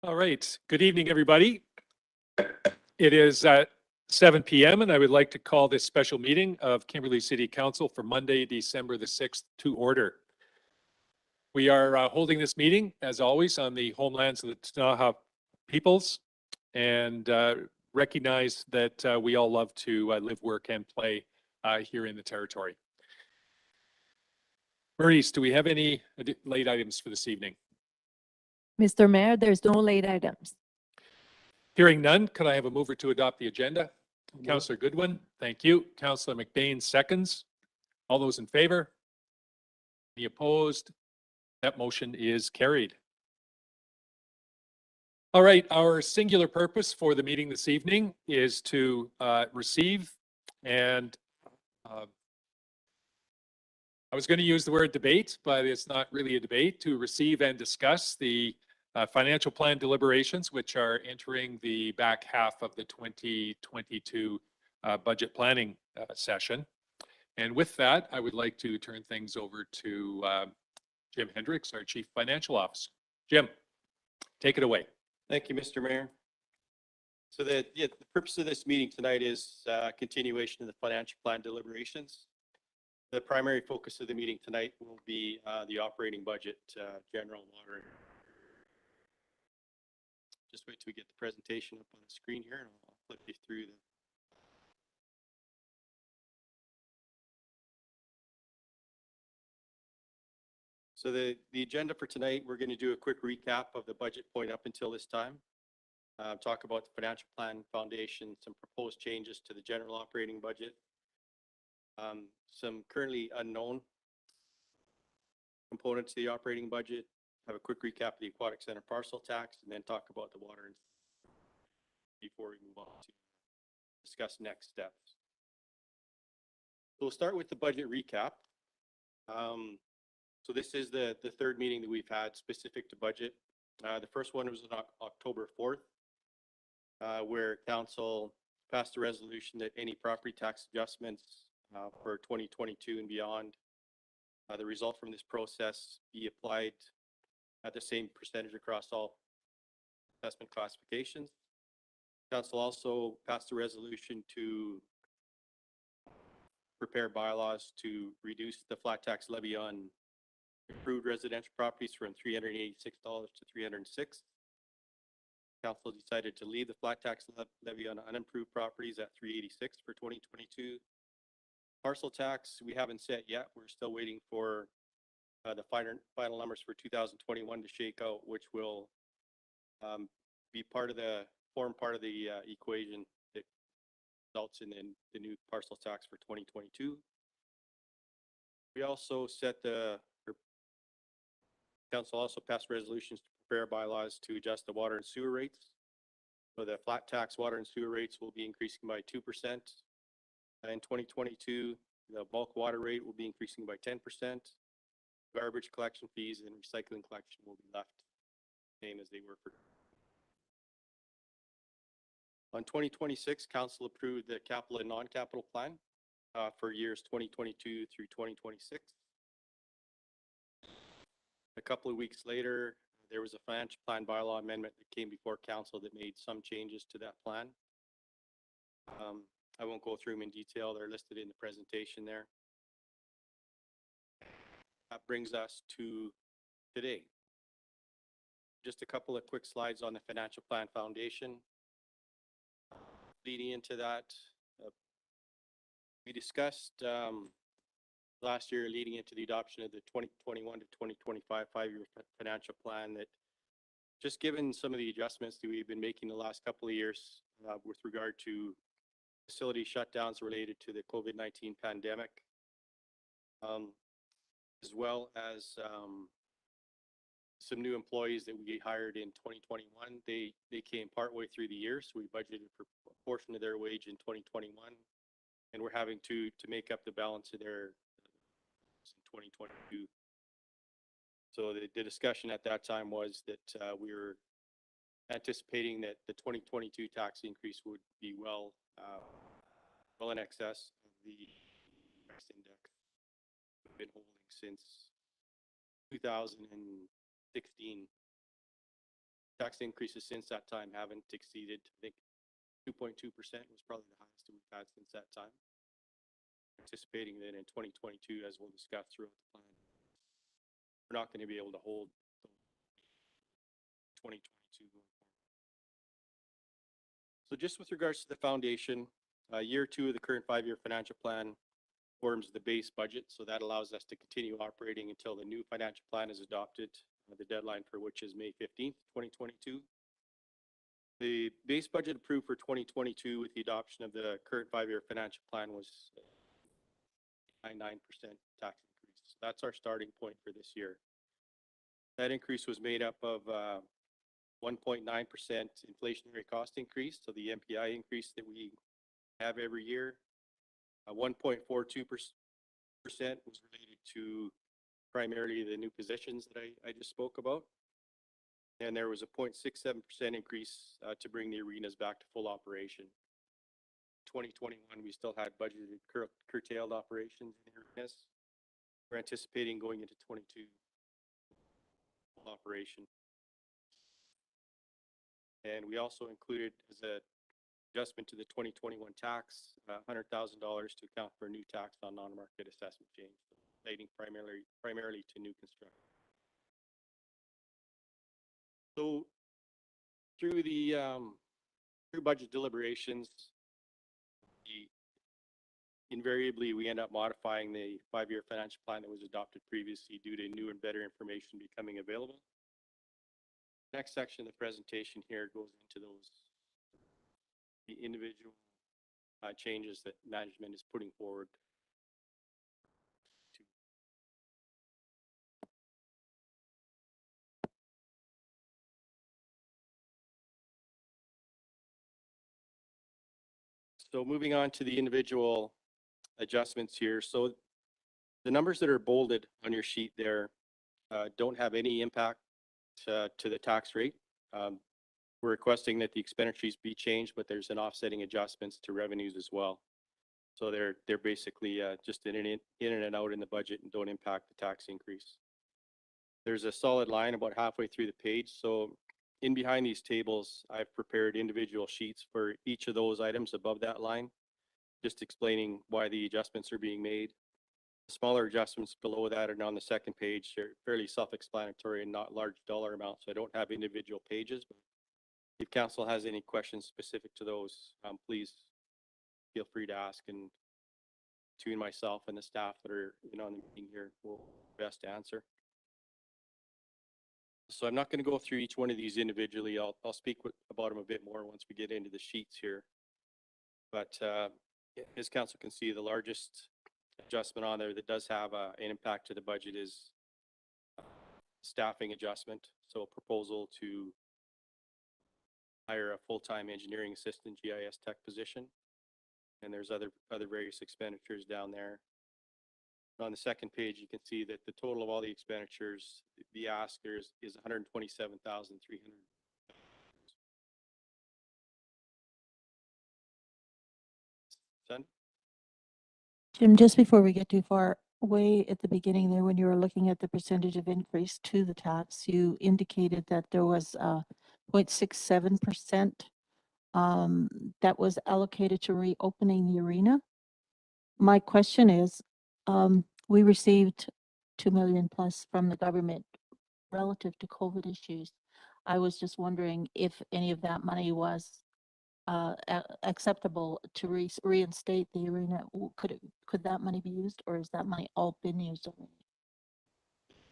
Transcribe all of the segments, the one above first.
All right. Good evening, everybody. It is 7 p.m. and I would like to call this special meeting of Kimberley City Council for Monday, December the 6th to order. We are holding this meeting, as always, on the homelands of the Ktunaxa peoples and recognize that we all love to live, work, and play here in the territory. Maurice, do we have any late items for this evening? Mr. Mayor, there's no late items. Hearing none, could I have a mover to adopt the agenda? Councillor Goodwin, thank you. Councillor McBain seconds. All those in favor? Any opposed? That motion is carried. All right, our singular purpose for the meeting this evening is to receive and I was going to use the word debate, but it's not really a debate, to receive and discuss the financial plan deliberations, which are entering the back half of the 2022 budget planning session. And with that, I would like to turn things over to Jim Hendricks, our Chief Financial Officer. Jim, take it away. Thank you, Mr. Mayor. So the purpose of this meeting tonight is continuation of the financial plan deliberations. The primary focus of the meeting tonight will be the operating budget, general water. Just wait till we get the presentation up on the screen here and I'll flip you through the So the agenda for tonight, we're going to do a quick recap of the budget point up until this time. Talk about the financial plan foundation, some proposed changes to the general operating budget, some currently unknown components of the operating budget, have a quick recap of the Aquatic Center parcel tax, and then talk about the water before we move on to discuss next steps. So we'll start with the budget recap. So this is the third meeting that we've had specific to budget. The first one was on October 4th, where council passed a resolution that any property tax adjustments for 2022 and beyond, the result from this process be applied at the same percentage across all assessment classifications. Council also passed a resolution to prepare bylaws to reduce the flat tax levy on improved residential properties from $386 to $306. Council decided to leave the flat tax levy on unimproved properties at $386 for 2022. Parcel tax, we haven't set yet. We're still waiting for the final numbers for 2021 to shake out, which will form part of the equation that results in the new parcel tax for 2022. We also council also passed resolutions to prepare bylaws to adjust the water and sewer rates. So the flat tax water and sewer rates will be increasing by 2%. In 2022, the bulk water rate will be increasing by 10%. Garbage collection fees and recycling collection will be left the same as they were for. On 2026, council approved the capital and non-capital plan for years 2022 through 2026. A couple of weeks later, there was a financial plan bylaw amendment that came before council that made some changes to that plan. I won't go through them in detail. They're listed in the presentation there. That brings us to today. Just a couple of quick slides on the financial plan foundation. Leading into that, we discussed last year leading into the adoption of the 2021 to 2025 5-year financial plan that just given some of the adjustments that we've been making the last couple of years with regard to facility shutdowns related to the COVID-19 pandemic, as well as some new employees that we hired in 2021. They came partway through the year, so we budgeted for a portion of their wage in 2021, and we're having to make up the balance of their in 2022. So the discussion at that time was that we were anticipating that the 2022 tax increase would be well in excess of the tax index we've been holding since 2016. Tax increases since that time haven't exceeded, I think, 2.2% was probably the highest we've had since that time. Anticipating that in 2022, as we'll discuss throughout the plan, we're not going to be able to hold 2022 going forward. So just with regards to the foundation, year 2 of the current 5-year financial plan forms the base budget. So that allows us to continue operating until the new financial plan is adopted, the deadline for which is May 15th, 2022. The base budget approved for 2022 with the adoption of the current 5-year financial plan was 9% tax increase. So that's our starting point for this year. That increase was made up of 1.9% inflationary cost increase, so the MPI increase that we have every year. 1.42% was related to primarily the new positions that I just spoke about. And there was a 0.67% increase to bring the arenas back to full operation. 2021, we still had budgeted curtailed operations in the arenas. We're anticipating going into 22 full operation. And we also included as a adjustment to the 2021 tax, $100,000 to account for a new tax on non-market assessment change, relating primarily to new construction. So through the through budget deliberations, invariably we end up modifying the 5-year financial plan that was adopted previously due to new and better information becoming available. Next section of the presentation here goes into the individual changes that management is putting forward. So moving on to the individual adjustments here. So the numbers that are bolded on your sheet there don't have any impact to the tax rate. We're requesting that the expenditures be changed, but there's an offsetting adjustments to revenues as well. So they're basically just in and out in the budget and don't impact the tax increase. There's a solid line about halfway through the page. So in behind these tables, I've prepared individual sheets for each of those items above that line, just explaining why the adjustments are being made. The smaller adjustments below that and on the second page are fairly self-explanatory and not large dollar amounts. So I don't have individual pages, but if council has any questions specific to those, please feel free to ask, and between myself and the staff that are on the meeting here will best answer. So I'm not going to go through each one of these individually. I'll speak about them a bit more once we get into the sheets here. But as council can see, the largest adjustment on there that does have an impact to the budget is staffing adjustment. So a proposal to hire a full-time engineering assistant GIS tech position. And there's other various expenditures down there. On the second page, you can see that the total of all the expenditures, the ask there is $127,300. Son? Jim, just before we get too far, way at the beginning there, when you were looking at the percentage of increase to the tax, you indicated that there was 0.67% that was allocated to reopening the arena. My question is, we received 2 million plus from the government relative to COVID issues. I was just wondering if any of that money was acceptable to reinstate the arena. Could that money be used, or is that money all been used already?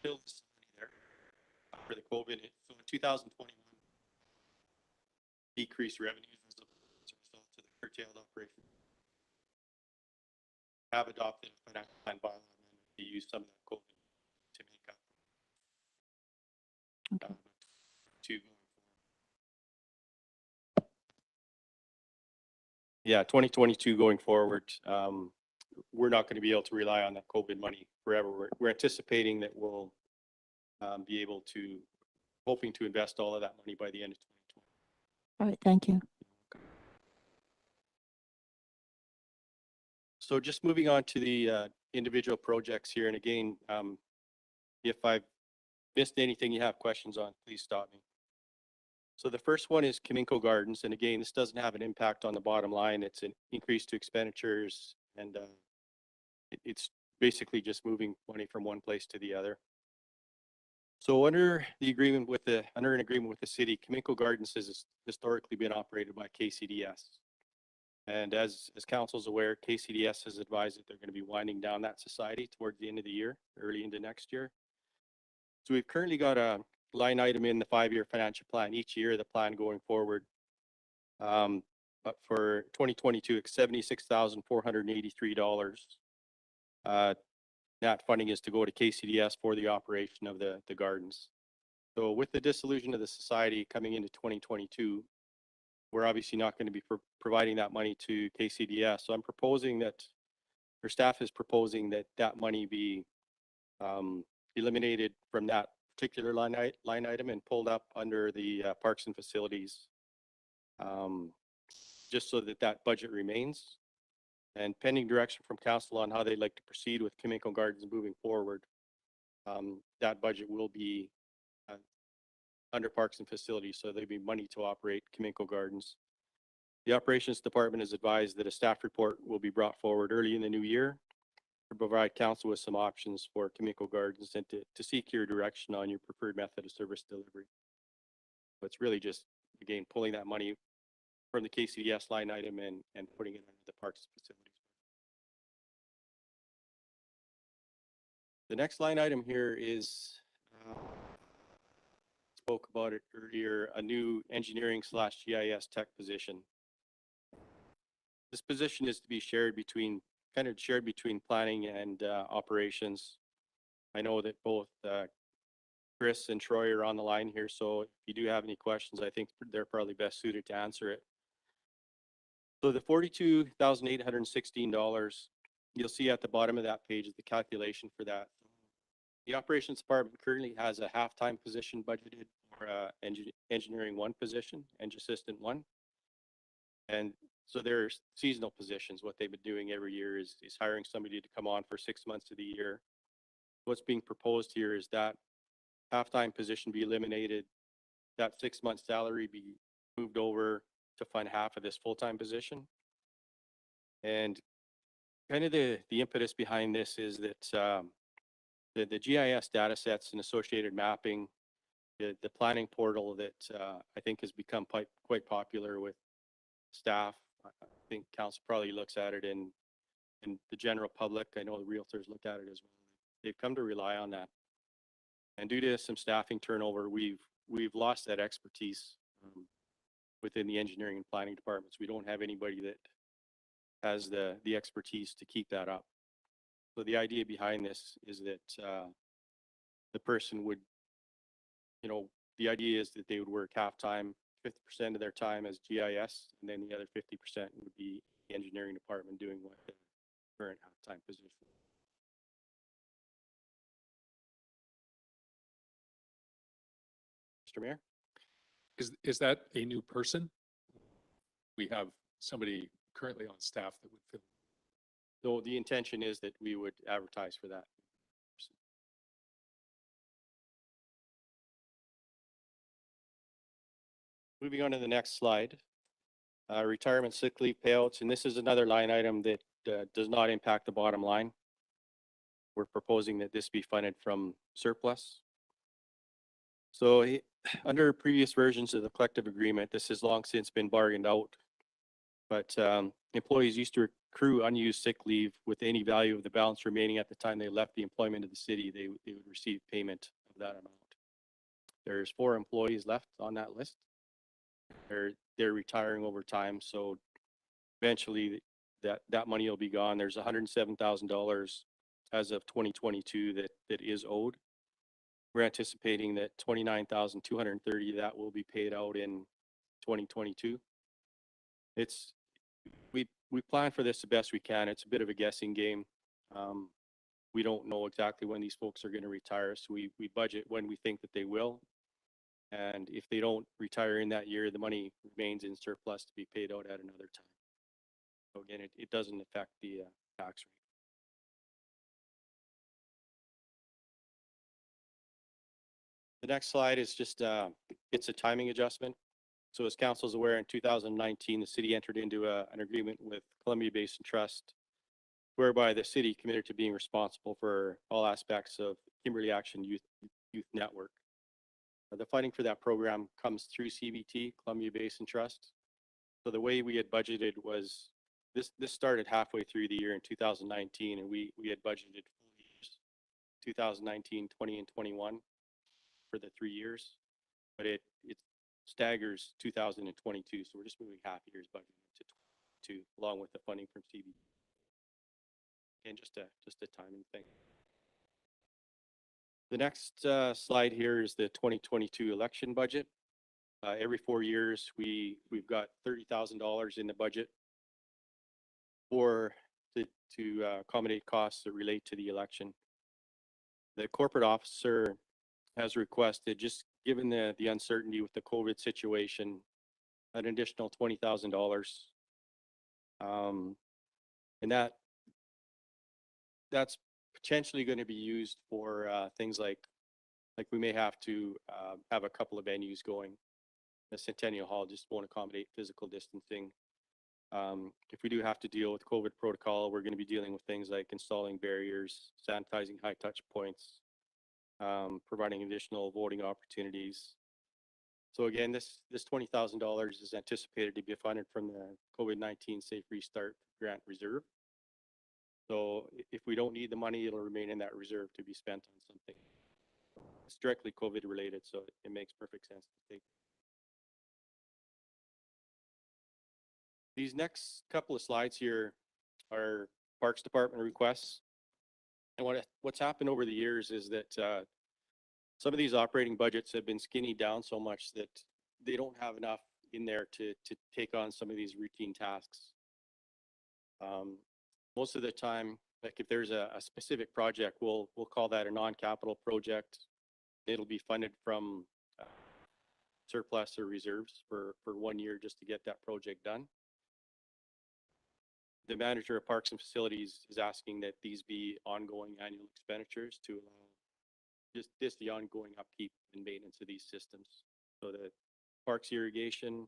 Still some money there for the COVID. So in 2021, decreased revenues as a result of the curtailed operation. Have adopted a financial plan bylaw to use some of that COVID to make up to going forward. Yeah, 2022 going forward, we're not going to be able to rely on that COVID money forever. We're anticipating that we'll be able to, hoping to invest all of that money by the end of 2020. All right, thank you. So just moving on to the individual projects here. And again, if I've missed anything you have questions on, please stop me. So the first one is Kaminko Gardens, and again, this doesn't have an impact on the bottom line. It's an increase to expenditures, and it's basically just moving money from one place to the other. So under an agreement with the city, Kaminko Gardens has historically been operated by KCDS. And as council's aware, KCDS has advised that they're going to be winding down that society towards the end of the year, early into next year. So we've currently got a line item in the 5-year financial plan each year, the plan going forward. But for 2022, it's $76,483. That funding is to go to KCDS for the operation of the gardens. So with the dissolution of the society coming into 2022, we're obviously not going to be providing that money to KCDS. So I'm proposing that, or staff is proposing that that money be eliminated from that particular line item and pulled up under the parks and facilities, just so that that budget remains. And pending direction from council on how they'd like to proceed with Kaminko Gardens moving forward, that budget will be under parks and facilities, so there'd be money to operate Kaminko Gardens. The operations department has advised that a staff report will be brought forward early in the new year to provide council with some options for Kaminko Gardens and to seek your direction on your preferred method of service delivery. But it's really just, again, pulling that money from the KCDS line item and putting it under the parks and facilities. The next line item here is, spoke about it earlier, a new engineering/GIS tech position. This position is to be shared between planning and operations. I know that both Chris and Troy are on the line here, so if you do have any questions, I think they're probably best suited to answer it. So the $42,816, you'll see at the bottom of that page is the calculation for that. The operations department currently has a half-time position budgeted for engineering 1 position, Eng assistant 1. And so there's seasonal positions. What they've been doing every year is hiring somebody to come on for 6 months of the year. What's being proposed here is that half-time position be eliminated, that 6-month salary be moved over to fund half of this full-time position. And kind of the impetus behind this is that the GIS data sets and associated mapping, the planning portal that I think has become quite popular with staff. I think council probably looks at it, and the general public, I know the realtors look at it as well. They've come to rely on that. And due to some staffing turnover, we've lost that expertise within the engineering and planning departments. We don't have anybody that has the expertise to keep that up. So the idea behind this is that the person would, the idea is that they would work half-time, 50% of their time as GIS, and then the other 50% would be the engineering department doing what the current half-time position. Mr. Mayor? Is that a new person? We have somebody currently on staff that would fill. So the intention is that we would advertise for that. Moving on to the next slide, retirement sick leave payouts, and this is another line item that does not impact the bottom line. We're proposing that this be funded from surplus. So under previous versions of the collective agreement, this has long since been bargained out, but employees used to accrue unused sick leave with any value of the balance remaining at the time they left the employment of the city. They would receive payment of that amount. There's 4 employees left on that list. They're retiring over time, so eventually that money will be gone. There's $107,000 as of 2022 that is owed. We're anticipating that $29,230 that will be paid out in 2022. We plan for this the best we can. It's a bit of a guessing game. We don't know exactly when these folks are going to retire, so we budget when we think that they will. And if they don't retire in that year, the money remains in surplus to be paid out at another time. So again, it doesn't affect the tax rate. The next slide is just, it's a timing adjustment. So as council is aware, in 2019, the city entered into an agreement with Columbia Basin Trust, whereby the city committed to being responsible for all aspects of Kimberley Action Youth Network. The funding for that program comes through CBT, Columbia Basin Trust. So the way we had budgeted was, this started halfway through the year in 2019, and we had budgeted full years, 2019, 20, and 21 for the 3 years, but it staggers 2022. So we're just moving half year's budget to 22, along with the funding from CBT. And just a timing thing. The next slide here is the 2022 election budget. Every 4 years, we've got $30,000 in the budget to accommodate costs that relate to the election. The corporate officer has requested, just given the uncertainty with the COVID situation, an additional $20,000. And that's potentially going to be used for things like we may have to have a couple of venues going. The Centennial Hall just won't accommodate physical distancing. If we do have to deal with COVID protocol, we're going to be dealing with things like installing barriers, sanitizing high touch points, providing additional voting opportunities. So again, this $20,000 is anticipated to be funded from the COVID-19 Safe Restart Grant Reserve. So if we don't need the money, it'll remain in that reserve to be spent on something. It's directly COVID related, so it makes perfect sense to take. These next couple of slides here are Parks Department requests. And what's happened over the years is that some of these operating budgets have been skinny down so much that they don't have enough in there to take on some of these routine tasks. Most of the time, like if there's a specific project, we'll call that a non-capital project. It'll be funded from surplus or reserves for 1 year just to get that project done. The manager of Parks and Facilities is asking that these be ongoing annual expenditures to allow just the ongoing upkeep and maintenance of these systems. So the Parks irrigation,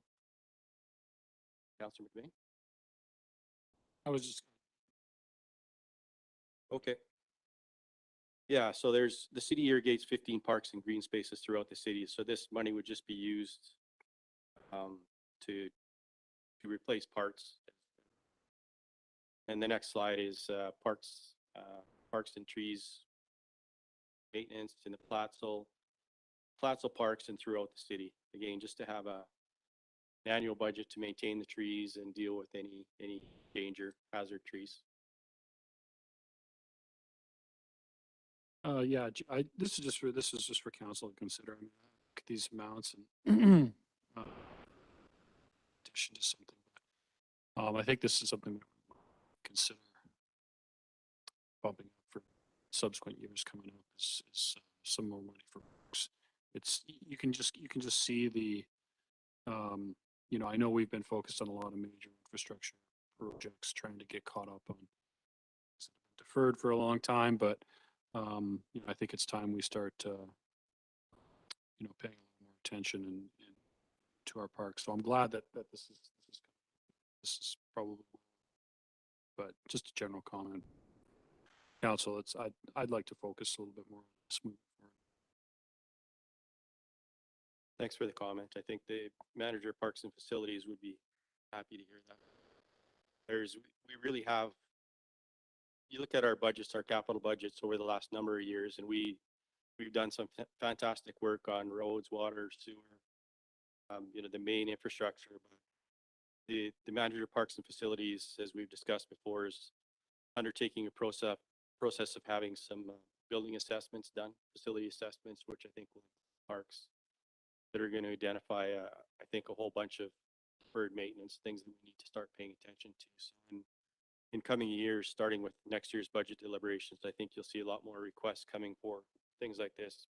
Councilor McVeigh? I was just, Okay. Yeah, so the city irrigates 15 parks and green spaces throughout the city. So this money would just be used to replace parts. And the next slide is parks and trees maintenance in the Parcel parks and throughout the city. Again, just to have an annual budget to maintain the trees and deal with any danger, hazard trees. yeah, this is just for council to consider. I mean, look at these amounts and addition to something. I think this is something we consider bumping up for subsequent years coming up is some more money for books. You can just see the you know, I know we've been focused on a lot of major infrastructure projects trying to get caught up on things that have been deferred for a long time, but you know, I think it's time we start you know, paying a little more attention to our parks. So I'm glad that this is probably, but just a general comment. Council, I'd like to focus a little bit more on this moving forward. Thanks for the comment. I think the manager of Parks and Facilities would be happy to hear that. We really have, you look at our budgets, our capital budgets over the last number of years, and we've done some fantastic work on roads, water, sewer, you know, the main infrastructure. But the manager of Parks and Facilities, as we've discussed before, is undertaking a process of having some building assessments done, facility assessments, which I think will parks that are going to identify, I think, a whole bunch of deferred maintenance, things that we need to start paying attention to. So in coming years, starting with next year's budget deliberations, I think you'll see a lot more requests coming for things like this,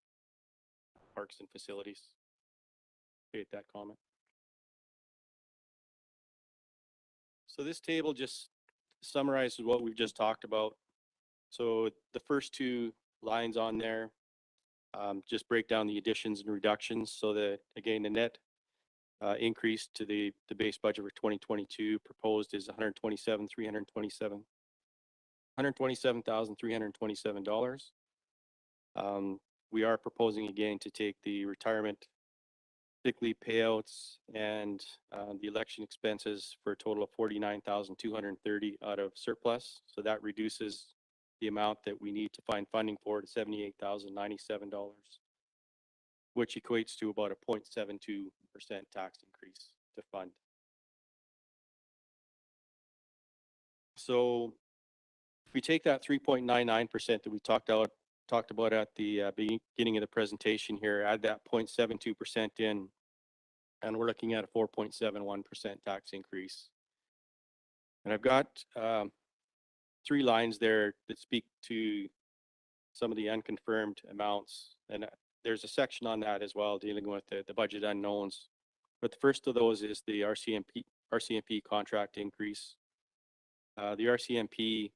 parks and facilities. Appreciate that comment. So this table just summarizes what we've just talked about. So the first two lines on there, just break down the additions and reductions so that, again, the net increase to the base budget for 2022 proposed is $127,327. We are proposing again to take the retirement sick leave payouts and the election expenses for a total of $49,230 out of surplus. So that reduces the amount that we need to find funding for to $78,097, which equates to about a 0.72% tax increase to fund. So if we take that 3.99% that we talked about at the beginning of the presentation here, add that 0.72% in, and we're looking at a 4.71% tax increase. And I've got 3 lines there that speak to some of the unconfirmed amounts, and there's a section on that as well dealing with the budget unknowns. But the first of those is the Rcmp contract increase. The Rcmp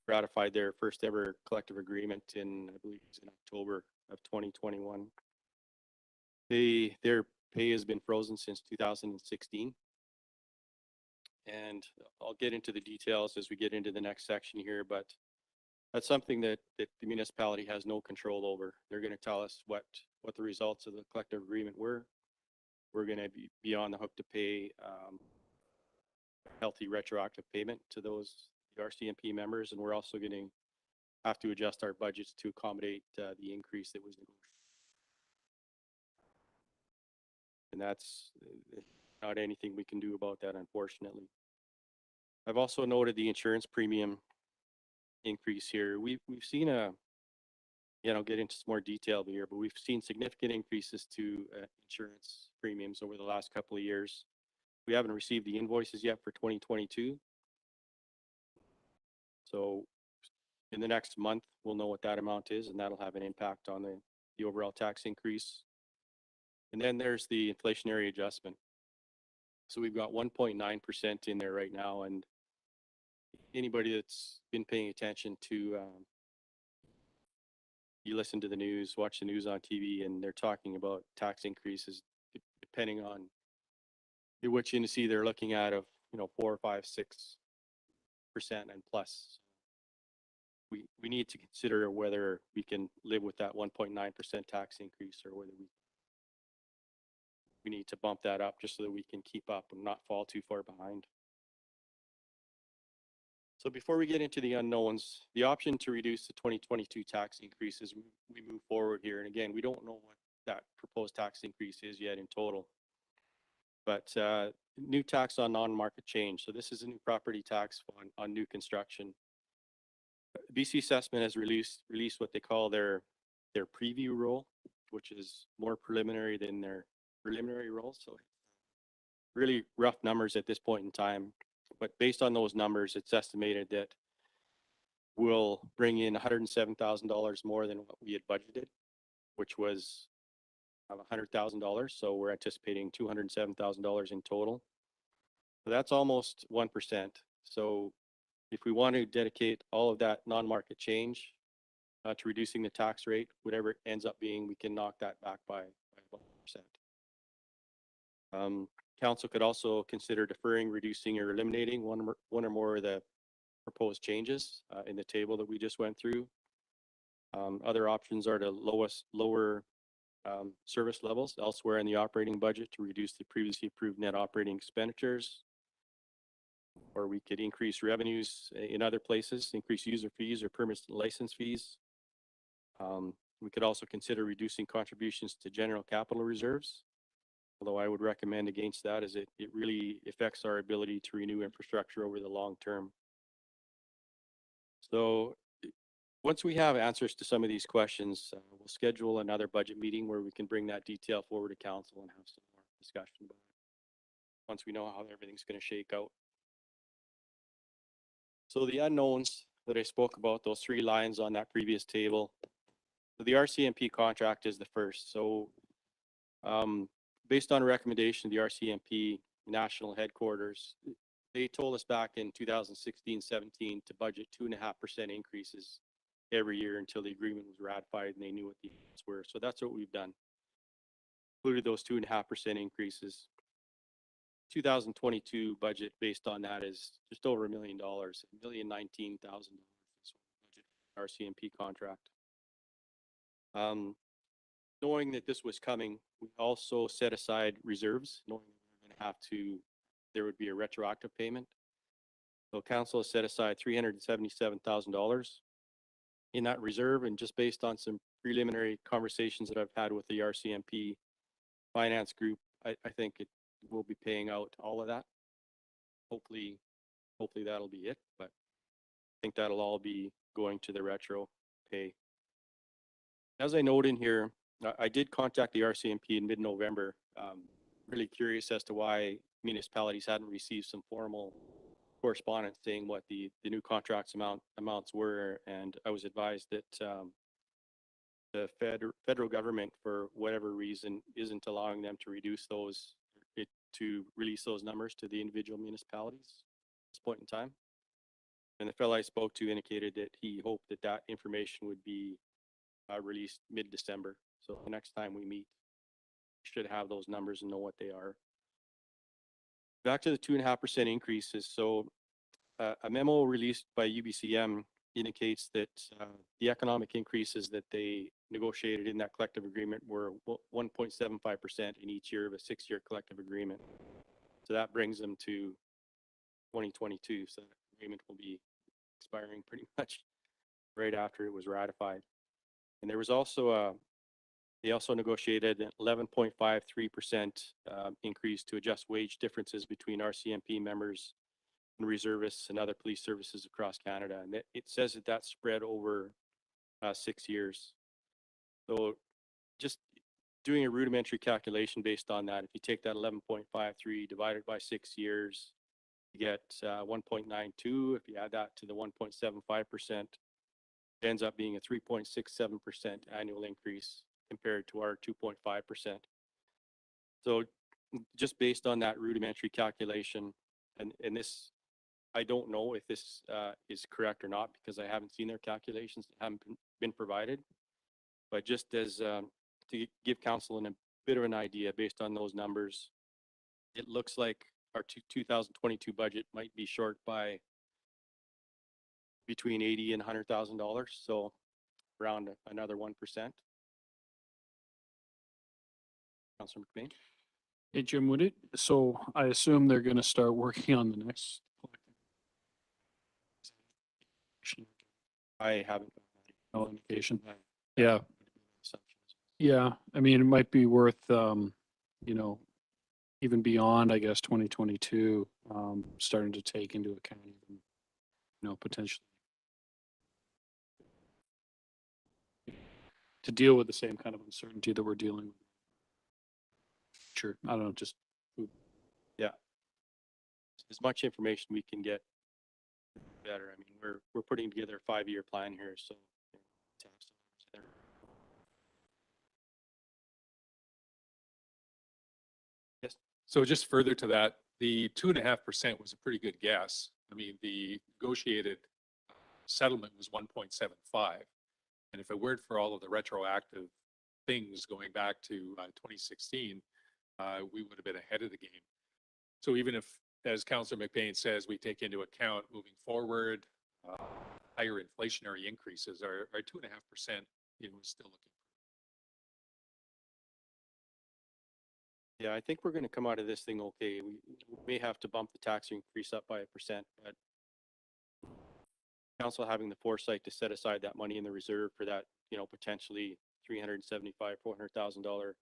ratified their first ever collective agreement in, I believe it was in October of 2021. Their pay has been frozen since 2016. And I'll get into the details as we get into the next section here, but that's something that the municipality has no control over. They're going to tell us what the results of the collective agreement were. We're going to be on the hook to pay healthy retroactive payment to those Rcmp members, and we're also going to have to adjust our budgets to accommodate the increase that was negotiated. And that's not anything we can do about that, unfortunately. I've also noted the insurance premium increase here. We've seen get into some more detail here, but we've seen significant increases to insurance premiums over the last couple of years. We haven't received the invoices yet for 2022. So in the next month, we'll know what that amount is, and that'll have an impact on the overall tax increase. And then there's the inflationary adjustment. So we've got 1.9% in there right now, and anybody that's been paying attention to, you listen to the news, watch the news on TV, and they're talking about tax increases depending on which indice they're looking at of 4, 5, 6% and plus. We need to consider whether we can live with that 1.9% tax increase, or whether we need to bump that up just so that we can keep up and not fall too far behind. So before we get into the unknowns, the option to reduce the 2022 tax increases, we move forward here. And again, we don't know what that proposed tax increase is yet in total. But new tax on non-market change. So this is a new property tax on new construction. BC Assessment has released what they call their preview roll, which is more preliminary than their preliminary roll. So really rough numbers at this point in time. But based on those numbers, it's estimated that we'll bring in $107,000 more than what we had budgeted, which was $100,000. So we're anticipating $207,000 in total. So that's almost 1%. So if we want to dedicate all of that non-market change to reducing the tax rate, whatever it ends up being, we can knock that back by about 1%. Council could also consider deferring, reducing, or eliminating one or more of the proposed changes in the table that we just went through. Other options are to lower service levels elsewhere in the operating budget to reduce the previously approved net operating expenditures. Or we could increase revenues in other places, increase user fees or permit license fees. We could also consider reducing contributions to general capital reserves, although I would recommend against that, as it really affects our ability to renew infrastructure over the long term. So once we have answers to some of these questions, we'll schedule another budget meeting where we can bring that detail forward to council and have some more discussion about it once we know how everything's going to shake out. So the unknowns that I spoke about, those 3 lines on that previous table, the Rcmp contract is the first. So based on a recommendation of the Rcmp national headquarters, they told us back in 2016-17 to budget 2.5% increases every year until the agreement was ratified and they knew what the amounts were. So that's what we've done. Included those 2.5% increases. 2022 budget based on that is just over $1 million, $1,019,000 Rcmp contract. Knowing that this was coming, we also set aside reserves, knowing that we were going to there would be a retroactive payment. So council has set aside $377,000 in that reserve, and just based on some preliminary conversations that I've had with the Rcmp finance group, I think it will be paying out all of that. Hopefully that'll be it, but I think that'll all be going to the retro pay. As I note in here, I did contact the Rcmp in mid-November, really curious as to why municipalities hadn't received some formal correspondence saying what the new contracts amounts were, and I was advised that the federal government, for whatever reason, isn't allowing them to release those numbers to the individual municipalities at this point in time. And the fellow I spoke to indicated that he hoped that that information would be released mid-December. So the next time we meet, we should have those numbers and know what they are. Back to the 2.5% increases. So a memo released by UBCM indicates that the economic increases that they negotiated in that collective agreement were 1.75% in each year of a 6-year collective agreement. So that brings them to 2022. So that agreement will be expiring pretty much right after it was ratified. And there was also they also negotiated an 11.53% increase to adjust wage differences between Rcmp members and reservists and other police services across Canada. And it says that that's spread over 6 years. So just doing a rudimentary calculation based on that, if you take that 11.53 divided by 6 years, you get 1.92. If you add that to the 1.75%, it ends up being a 3.67% annual increase compared to our 2.5%. So just based on that rudimentary calculation, and this, I don't know if this is correct or not because I haven't seen their calculations that haven't been provided, but just as to give council a bit of an idea based on those numbers, it looks like our 2022 budget might be short by between $80,000 and $100,000, so around another 1%. Councilor McBain. Hey, Jim, so I assume they're going to start working on the next. I haven't. No indication. Yeah. Yeah. I mean, it might be worth, even beyond, I guess, 2022, starting to take into account, potentially to deal with the same kind of uncertainty that we're dealing with. Sure. I don't know, just. Yeah. As much information we can get, better. I mean, we're putting together a 5-year plan here, so. Yes. So just further to that, the 2.5% was a pretty good guess. I mean, the negotiated settlement was 1.75. And if it weren't for all of the retroactive things going back to 2016, we would have been ahead of the game. So even if, as Councillor McBain says, we take into account moving forward, higher inflationary increases, our 2.5%, is still looking. Yeah, I think we're going to come out of this thing okay. We may have to bump the tax increase up by 1%, but council having the foresight to set aside that money in the reserve for that, potentially $375,000, $400,000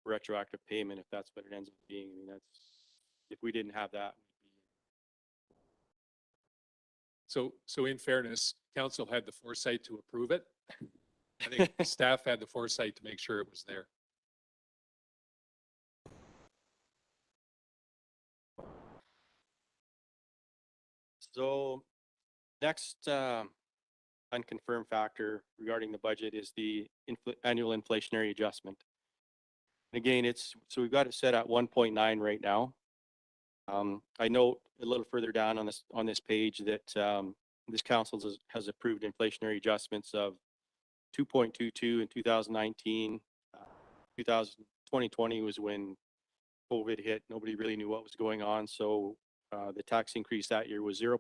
retroactive payment, if that's what it ends up being. I mean, that's, if we didn't have that. So in fairness, council had the foresight to approve it. I think staff had the foresight to make sure it was there. So next unconfirmed factor regarding the budget is the annual inflationary adjustment. Again, so we've got it set at 1.9 right now. I note a little further down on this page that this council has approved inflationary adjustments of 2.22 in 2019. 2020 was when COVID hit. Nobody really knew what was going on. So the tax increase that year was 0%.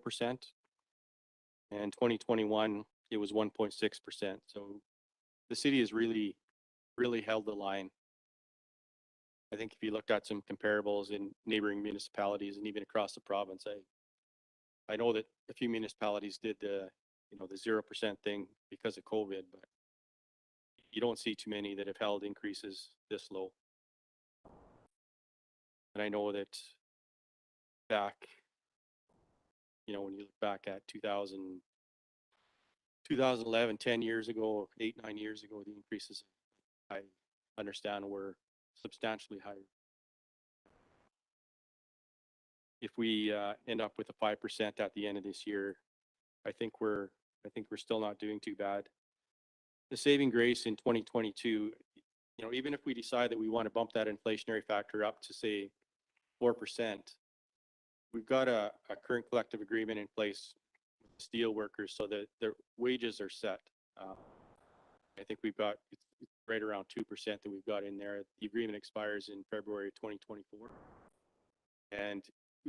And 2021, it was 1.6%. So the city has really held the line. I think if you looked at some comparables in neighboring municipalities and even across the province, I know that a few municipalities did the 0% thing because of COVID, but you don't see too many that have held increases this low. And I know that back, when you look back at 2011, 10 years ago, 8, 9 years ago, the increases, I understand, were substantially higher. If we end up with a 5% at the end of this year, I think we're still not doing too bad. The saving grace in 2022, even if we decide that we want to bump that inflationary factor up to say 4%, we've got a current collective agreement in place with the steel workers so that their wages are set. I think we've got it's right around 2% that we've got in there. The agreement expires in February 2024. And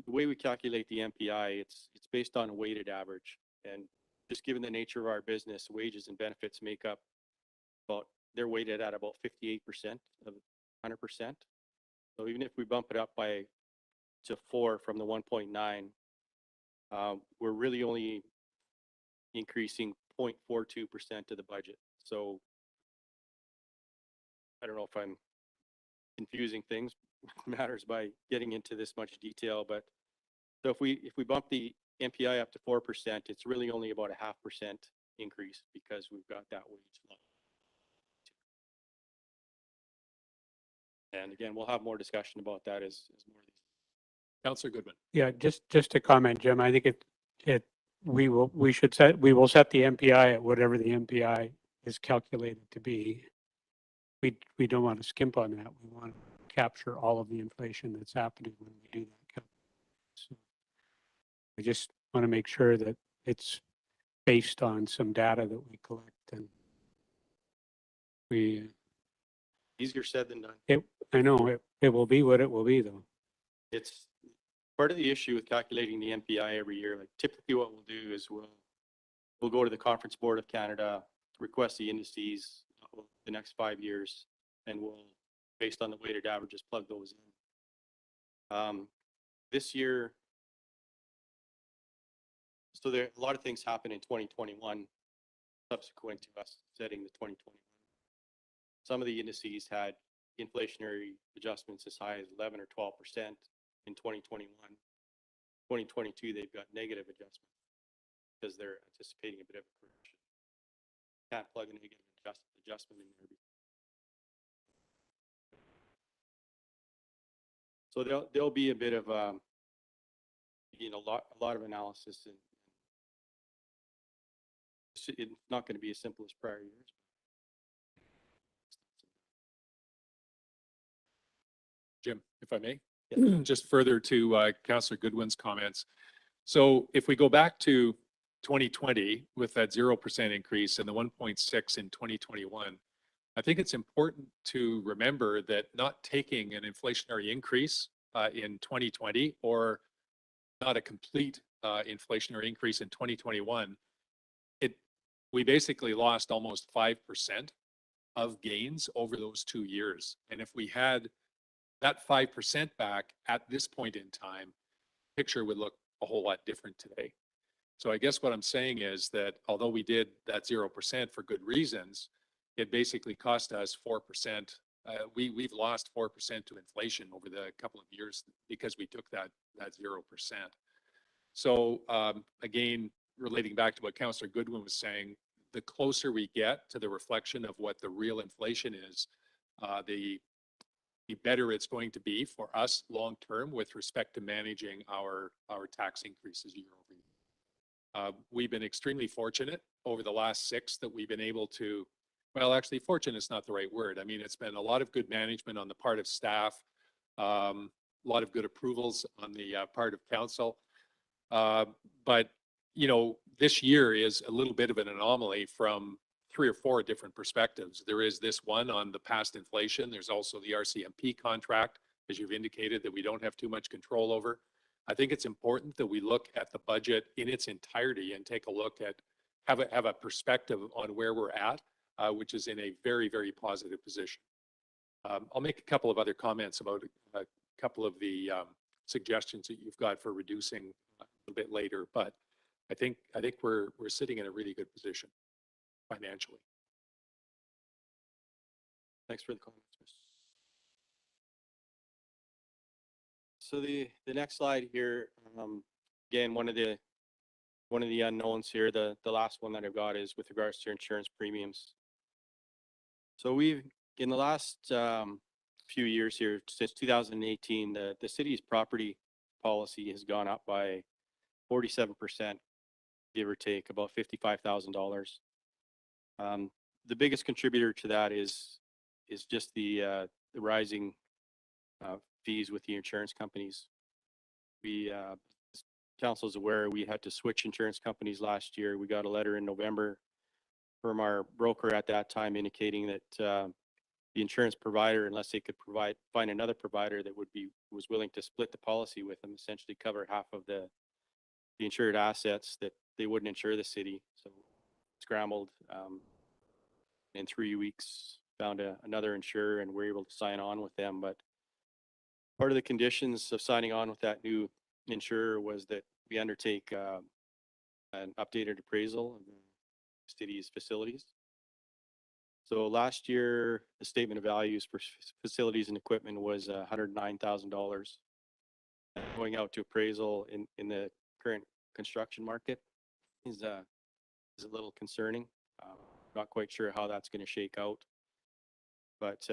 the way we calculate the MPI, it's based on a weighted average. And just given the nature of our business, wages and benefits make up they're weighted at about 58% of 100%. So even if we bump it up to 4 from the 1.9, we're really only increasing 0.42% of the budget. So I don't know if I'm confusing things matters by getting into this much detail, but so if we bump the MPI up to 4%, it's really only about a 0.5% increase because we've got that wage level. And again, we'll have more discussion about that as more of these. Councillor Goodwin. Yeah, just to comment, Jim, I think we will set the MPI at whatever the MPI is calculated to be. We don't want to skimp on that. We want to capture all of the inflation that's happening when we do that. So I just want to make sure that it's based on some data that we collect, and Easier said than done. I know it will be what it will be, though. It's part of the issue with calculating the MPI every year. Like typically what we'll do is we'll go to the Conference Board of Canada, request the indices the next 5 years, and we'll, based on the weighted averages, plug those in. This year, so there a lot of things happen in 2021 subsequent to us setting the 2021. Some of the indices had inflationary adjustments as high as 11 or 12% in 2021. 2022, they've got negative adjustments because they're anticipating a bit of a correction. Can't plug a negative adjustment in there. So there'll be a bit of a lot of analysis, and it's not going to be as simple as prior years. Jim, if I may, Yes. just further to Councillor Goodwin's comments. So if we go back to 2020 with that 0% increase and the 1.6 in 2021, I think it's important to remember that not taking an inflationary increase in 2020 or not a complete inflationary increase in 2021, we basically lost almost 5% of gains over those 2 years. And if we had that 5% back at this point in time, the picture would look a whole lot different today. So I guess what I'm saying is that although we did that 0% for good reasons, it basically cost us 4%. We've lost 4% to inflation over the couple of years because we took that 0%. So again, relating back to what Councillor Goodwin was saying, the closer we get to the reflection of what the real inflation is, the better it's going to be for us long term with respect to managing our tax increases year over year. We've been extremely fortunate over the last 6 that we've been able to, well, actually fortunate is not the right word. I mean, it's been a lot of good management on the part of staff, a lot of good approvals on the part of council. But you know, this year is a little bit of an anomaly from 3 or 4 different perspectives. There is this one on the past inflation. There's also the Rcmp contract, as you've indicated, that we don't have too much control over. I think it's important that we look at the budget in its entirety and take a look at, have a perspective on where we're at, which is in a very, very positive position. I'll make a couple of other comments about a couple of the suggestions that you've got for reducing a little bit later, but I think we're sitting in a really good position financially. Thanks for the comments. So the next slide here, again, one of the unknowns here, the last one that I've got is with regards to insurance premiums. So we've, in the last few years here, since 2018, the city's property policy has gone up by 47%, give or take, about $55,000. The biggest contributor to that is just the rising fees with the insurance companies. We, as council is aware, we had to switch insurance companies last year. We got a letter in November from our broker at that time indicating that the insurance provider, unless they could find another provider that was willing to split the policy with them, essentially cover half of the insured assets, that they wouldn't insure the city. So scrambled, in 3 weeks, found another insurer, and we're able to sign on with them. But part of the conditions of signing on with that new insurer was that we undertake an updated appraisal of the city's facilities. So last year, the statement of values for facilities and equipment was $109,000. Going out to appraisal in the current construction market is a little concerning. Not quite sure how that's going to shake out. But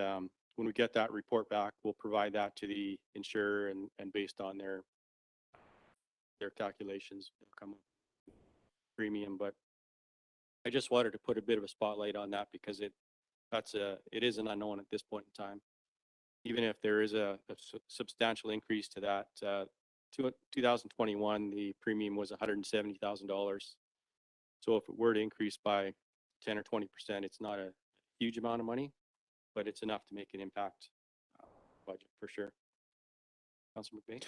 when we get that report back, we'll provide that to the insurer, and based on their calculations, they'll come up with premium. But I just wanted to put a bit of a spotlight on that because it is an unknown at this point in time. Even if there is a substantial increase to that, 2021, the premium was $170,000. So if it were to increase by 10 or 20%, it's not a huge amount of money, but it's enough to make an impact budget for sure. Councilor McBain?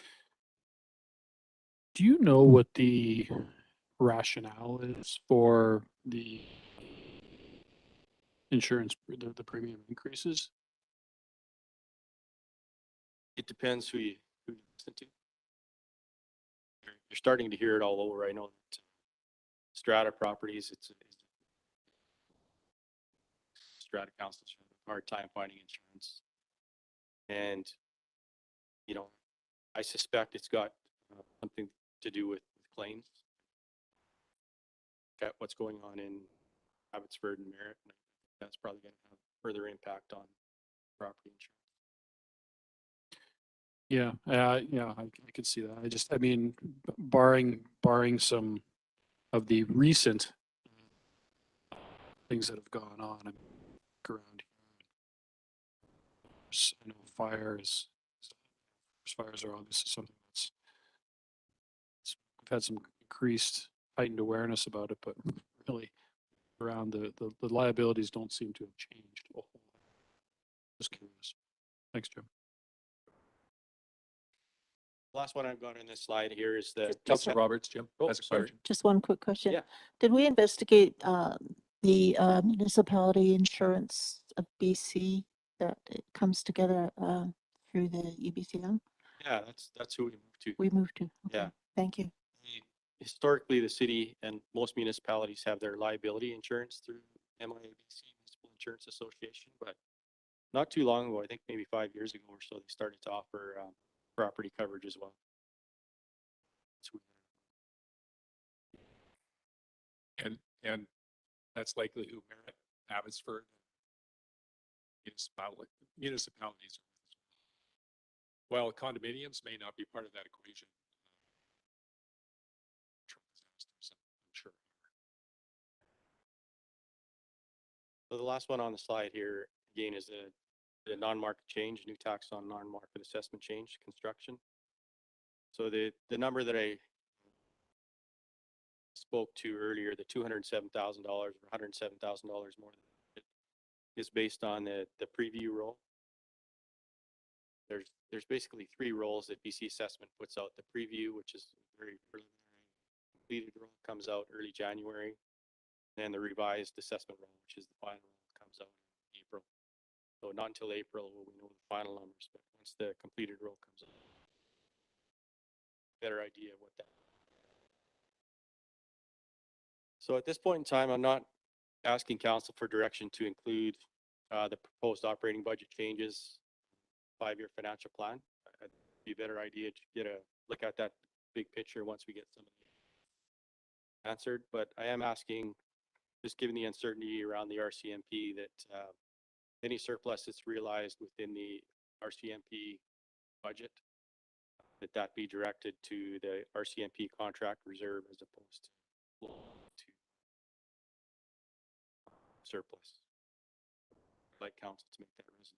Do you know what the rationale is for the insurance, the premium increases? It depends who you listen to. You're starting to hear it all over. I know that strata properties, it's strata councils have a hard time finding insurance. And, you know, I suspect it's got something to do with claims. Got what's going on in Abbotsford and Merritt, and that's probably going to have further impact on property insurance. Yeah, I could see that. I mean, barring some of the recent things that have gone on around here. I know fires are obviously something we've had some increased heightened awareness about it, but really around the liabilities don't seem to have changed a whole lot. Just curious. Thanks, Jim. Last one I've got in this slide here is the Councilor Roberts, Jim. Oh, has a sorry. question. Just one quick question. Yeah. Did we investigate the municipality insurance of BC that it comes together through the UBCM? Yeah, that's who we moved to. We moved to. Okay, Yeah. Thank you. Historically, the city and most municipalities have their liability insurance through MIABC, Municipal Insurance Association, but not too long ago, I think maybe 5 years ago or so, they started to offer property coverage as well. And that's likely who Merritt, Abbotsford, municipalities. While condominiums may not be part of that equation. I'm sure. So the last one on the slide here, again, is the non-market change, new tax on non-market assessment change, construction. So the number that I spoke to earlier, the $207,000 or $107,000 more than it is based on the preview roll. There's basically three rolls that BC Assessment puts out. The preview, which is very preliminary, completed roll comes out early January, and the revised assessment roll, which is the final roll, comes out in April. So not until April will we know the final numbers, but once the completed roll comes out, better idea of what that. So at this point in time, I'm not asking council for direction to include the proposed operating budget changes, 5-year financial plan. It'd be a better idea to get a look at that big picture once we get some of the answered. But I am asking, just given the uncertainty around the RCMP, that any surplus that's realized within the RCMP budget, that be directed to the Rcmp Contract Reserve as opposed to surplus. I'd like council to make that resolution.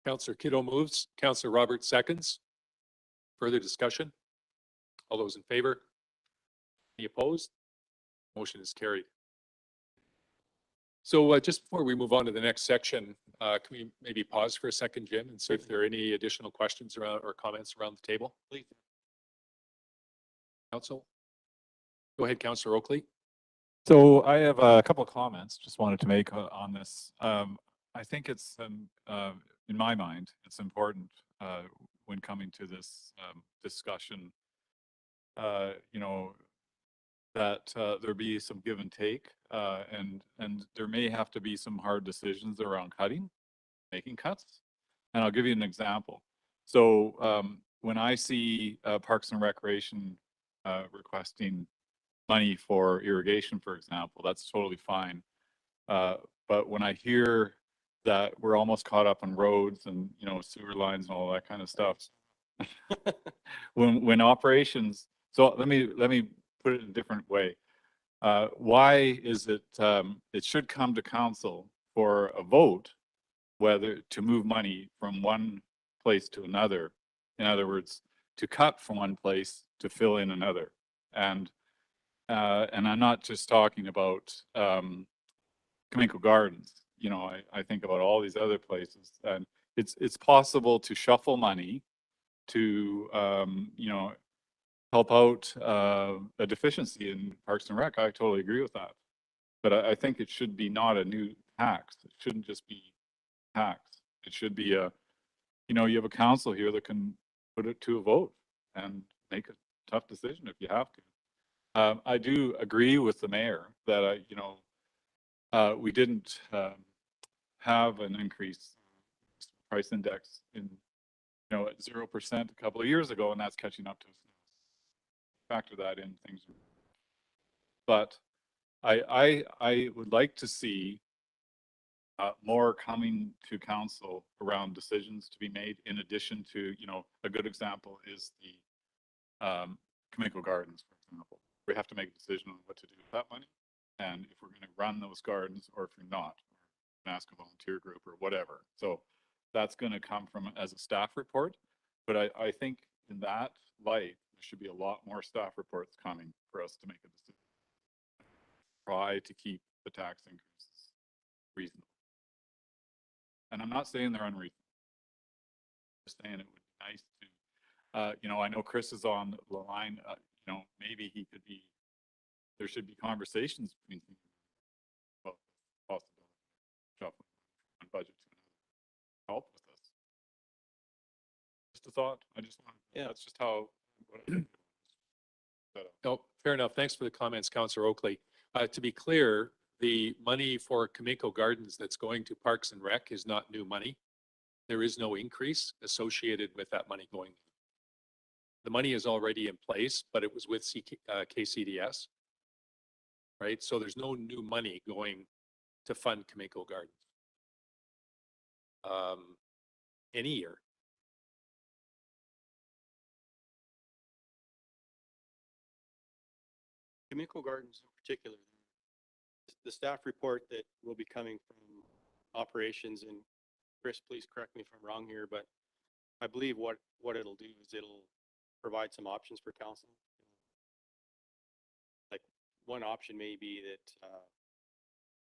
Councillor Kiddo moves, Councillor Roberts seconds. Further discussion? All those in favor? Any opposed? Motion is carried. So just before we move on to the next section, can we maybe pause for a second, Jim, and see if there are any additional questions around or comments around the table? Please. Council? Go ahead, Councillor Oakley. So I have a couple of comments just wanted to make on this. I think it's, in my mind, it's important when coming to this discussion, you know, that there be some give and take, and there may have to be some hard decisions around making cuts. And I'll give you an example. So when I see Parks and Recreation requesting money for irrigation, for example, that's totally fine. But when I hear that we're almost caught up on roads and, you know, sewer lines and all that kind of stuff, when operations, so let me put it in a different way. Why is it, it should come to council for a vote whether to move money from one place to another. In other words, to cut from one place to fill in another. And I'm not just talking about Kaminko Gardens. You know, I think about all these other places, and it's possible to shuffle money to you know, help out a deficiency in Parks and Rec. I totally agree with that, but I think it should be not a new tax. It shouldn't just be tax. It should be a, you know, you have a council here that can put it to a vote and make a tough decision if you have to. I do agree with the mayor that you know, we didn't have an increase price index in, you know, at 0% a couple of years ago, and that's catching up to us now. Factor that in, things. But I would like to see more coming to council around decisions to be made, in addition to, you know, a good example is the Kaminko Gardens, for example. We have to make a decision on what to do with that money, and if we're going to run those gardens or if you're not, or ask a volunteer group or whatever. So that's going to come from as a staff report, but I think in that light, there should be a lot more staff reports coming for us to make a decision. Try to keep the tax increases reasonable. And I'm not saying they're unreasonable. I'm just saying it would be nice to, you know, I know Chris is on the line, you know, maybe he could be, there should be conversations between well, possible shuffling on budget to help with this. Just a thought. I just want, yeah, that's just how. No, fair enough. Thanks for the comments, Councillor Oakley. To be clear, the money for Kaminko Gardens that's going to Parks and Rec is not new money. There is no increase associated with that money going. The money is already in place, but it was with KCDS, right? So there's no new money going to fund Kaminko Gardens any year. Kaminko Gardens in particular, the staff report that will be coming from operations, and Chris, please correct me if I'm wrong here, but I believe what it'll do is it'll provide some options for council. one option may be that,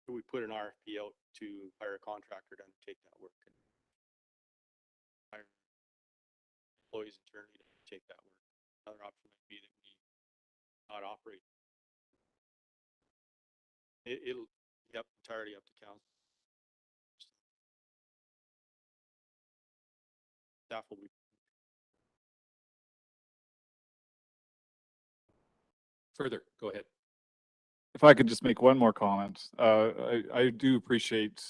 we put an RFP out to hire a contractor to undertake that work. And hire employees internally to take that work. Another option might be that we not operate. It'll be entirely up to council. Staff will be. Further, go ahead. If I could just make one more comment, I do appreciate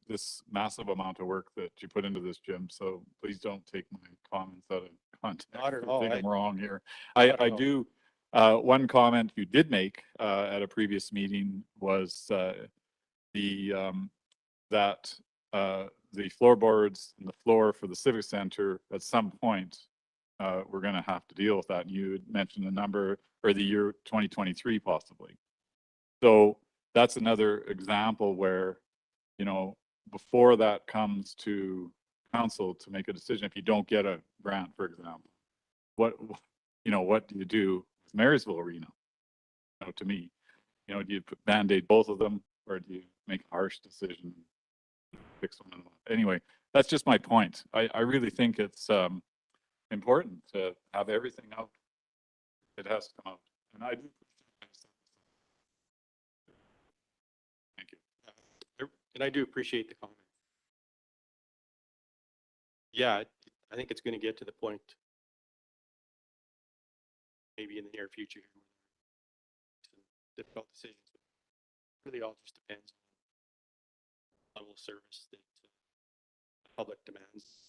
this massive amount of work that you put into this, Jim. So please don't take my comments out of context. Not at or all. think I'm wrong here. Not at I all. do. One comment you did make at a previous meeting was the floorboards and the floor for the civic center at some point we're going to have to deal with that. And you had mentioned the number or the year 2023 possibly. So that's another example where, you know, before that comes to council to make a decision, if you don't get a grant, for example, what do you do with Marysville Arena? You know, to me, you know, do you Band-Aid both of them or do you make a harsh decision? Fix one of them? Anyway, that's just my point. I really think it's important to have everything out. It has to come out. And I do. Thank you. And I do appreciate the comment. Yeah, I think it's going to get to the point, maybe in the near future, here, some difficult decisions. Really all just depends on the level of service that the public demands.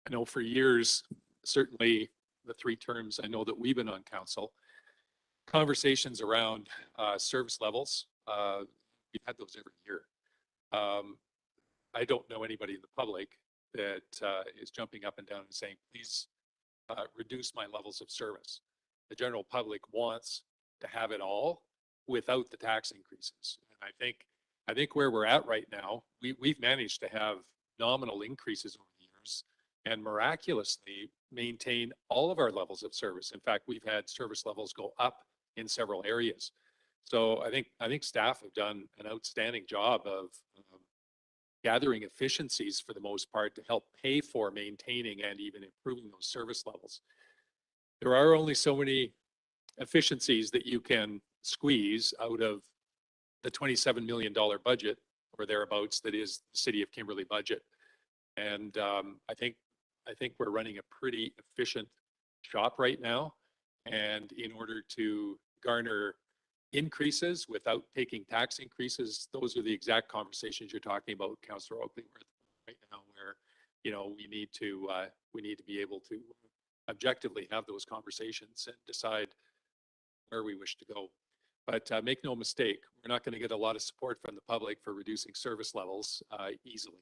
I know for years, certainly the 3 terms I know that we've been on council, conversations around service levels, we've had those every year. I don't know anybody in the public that is jumping up and down and saying, please reduce my levels of service. The general public wants to have it all without the tax increases. And I think where we're at right now, we've managed to have nominal increases over the years and miraculously maintain all of our levels of service. In fact, we've had service levels go up in several areas. So I think staff have done an outstanding job of gathering efficiencies for the most part to help pay for maintaining and even improving those service levels. There are only so many efficiencies that you can squeeze out of the $27 million budget or thereabouts that is the City of Kimberley budget. And I think we're running a pretty efficient shop right now. And in order to garner increases without taking tax increases, those are the exact conversations you're talking about, Councillor Oakley, right now, where, you know, we need to be able to objectively have those conversations and decide where we wish to go. But make no mistake, we're not going to get a lot of support from the public for reducing service levels easily.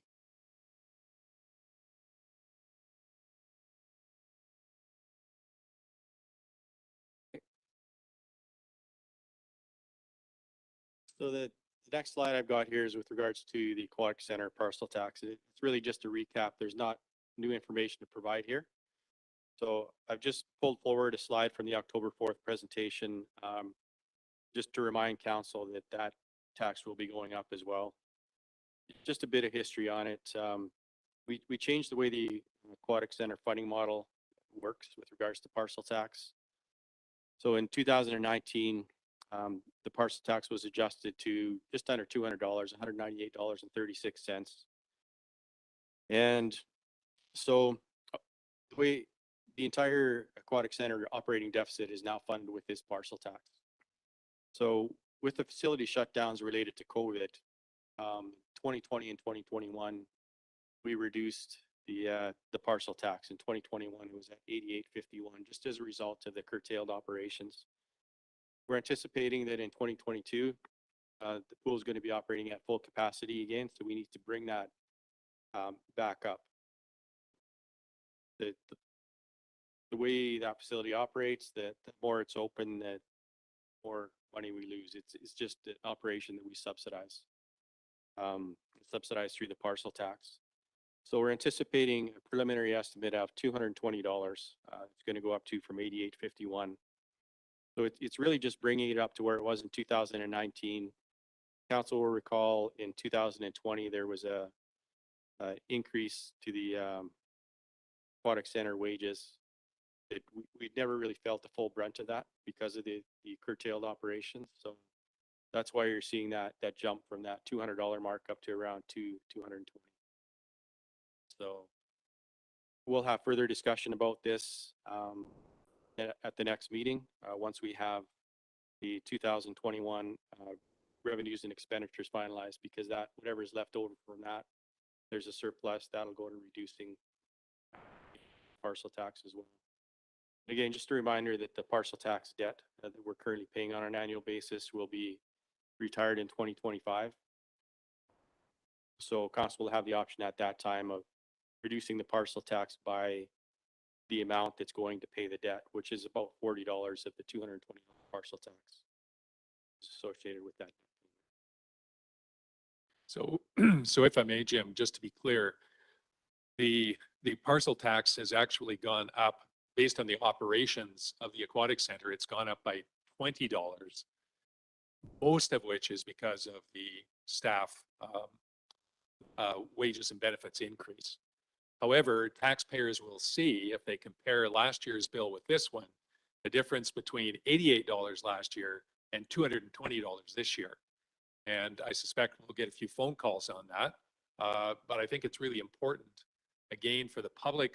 So the next slide I've got here is with regards to the Aquatic Center parcel tax. It's really just a recap. There's not new information to provide here. So I've just pulled forward a slide from the October 4th presentation, just to remind council that that tax will be going up as well. Just a bit of history on it. We changed the way the Aquatic Center funding model works with regards to parcel tax. So in 2019, the parcel tax was adjusted to just under $200, $198.36. And so the way the entire Aquatic Center operating deficit is now funded with this parcel tax. So with the facility shutdowns related to COVID, 2020 and 2021, we reduced the parcel tax. In 2021, it was at $88.51, just as a result of the curtailed operations. We're anticipating that in 2022, the pool is going to be operating at full capacity again, so we need to bring that back up. The way that facility operates, the more it's open, the more money we lose. It's just an operation that we subsidize. Subsidized through the parcel tax. So we're anticipating a preliminary estimate of $220. It's going to go up to from 88.51. So it's really just bringing it up to where it was in 2019. Council will recall in 2020, there was a increase to the aquatic center wages. We'd never really felt the full brunt of that because of the curtailed operations. So that's why you're seeing that jump from that $200 mark up to around 220. So we'll have further discussion about this at the next meeting once we have the 2021 revenues and expenditures finalized, because that whatever is left over from that, there's a surplus that'll go to reducing parcel tax as well. Again, just a reminder that the parcel tax debt that we're currently paying on an annual basis will be retired in 2025. So council will have the option at that time of reducing the parcel tax by the amount that's going to pay the debt, which is about $40 of the $220 parcel tax associated with that. So, so if I may, Jim, just to be clear, the parcel tax has actually gone up based on the operations of the aquatic center. It's gone up by $20, most of which is because of the staff wages and benefits increase. However, taxpayers will see, if they compare last year's bill with this one, the difference between $88 last year and $220 this year. And I suspect we'll get a few phone calls on that. But I think it's really important, again, for the public,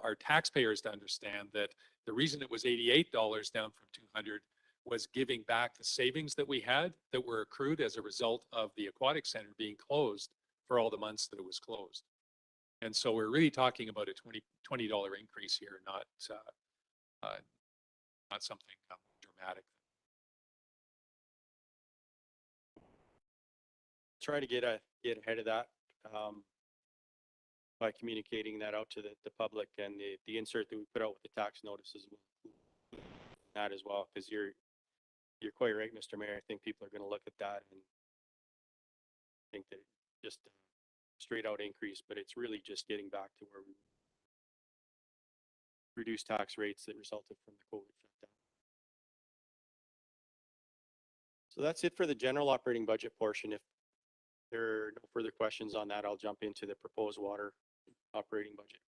our taxpayers, to understand that the reason it was $88 down from 200 was giving back the savings that we had that were accrued as a result of the aquatic center being closed for all the months that it was closed. And so we're really talking about a $20 increase here, not something dramatic. Try to get ahead of that by communicating that out to the public, and the insert that we put out with the tax notices will include that as well, because you're quite right, Mr. Mayor. I think people are going to look at that and think that just a straight out increase, but it's really just getting back to where we reduced tax rates that resulted from the COVID shutdown. So that's it for the general operating budget portion. If there are no further questions on that, I'll jump into the proposed water operating budget.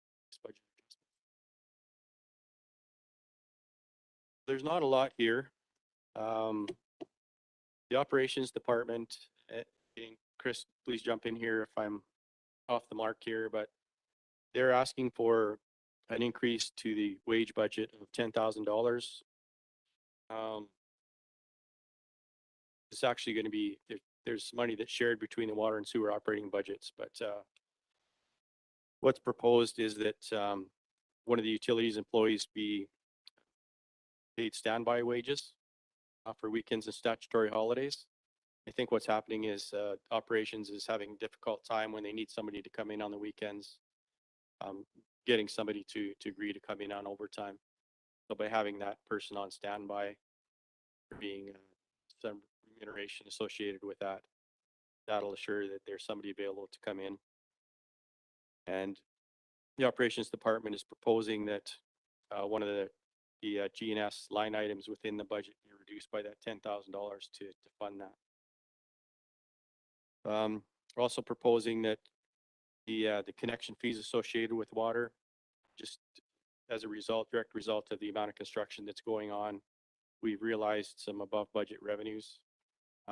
There's not a lot here. The operations department, and Chris, please jump in here if I'm off the mark here, but they're asking for an increase to the wage budget of $10,000. It's actually going to be, there's money that's shared between the water and sewer operating budgets, but what's proposed is that one of the utilities employees be paid standby wages for weekends and statutory holidays. I think what's happening is operations is having a difficult time when they need somebody to come in on the weekends, getting somebody to agree to come in on overtime. So by having that person on standby, there being some remuneration associated with that, that'll assure that there's somebody available to come in. And the operations department is proposing that one of the G&S line items within the budget be reduced by that $10,000 to fund that. We're also proposing that the connection fees associated with water, just as a result, direct result of the amount of construction that's going on, we've realized some above budget revenues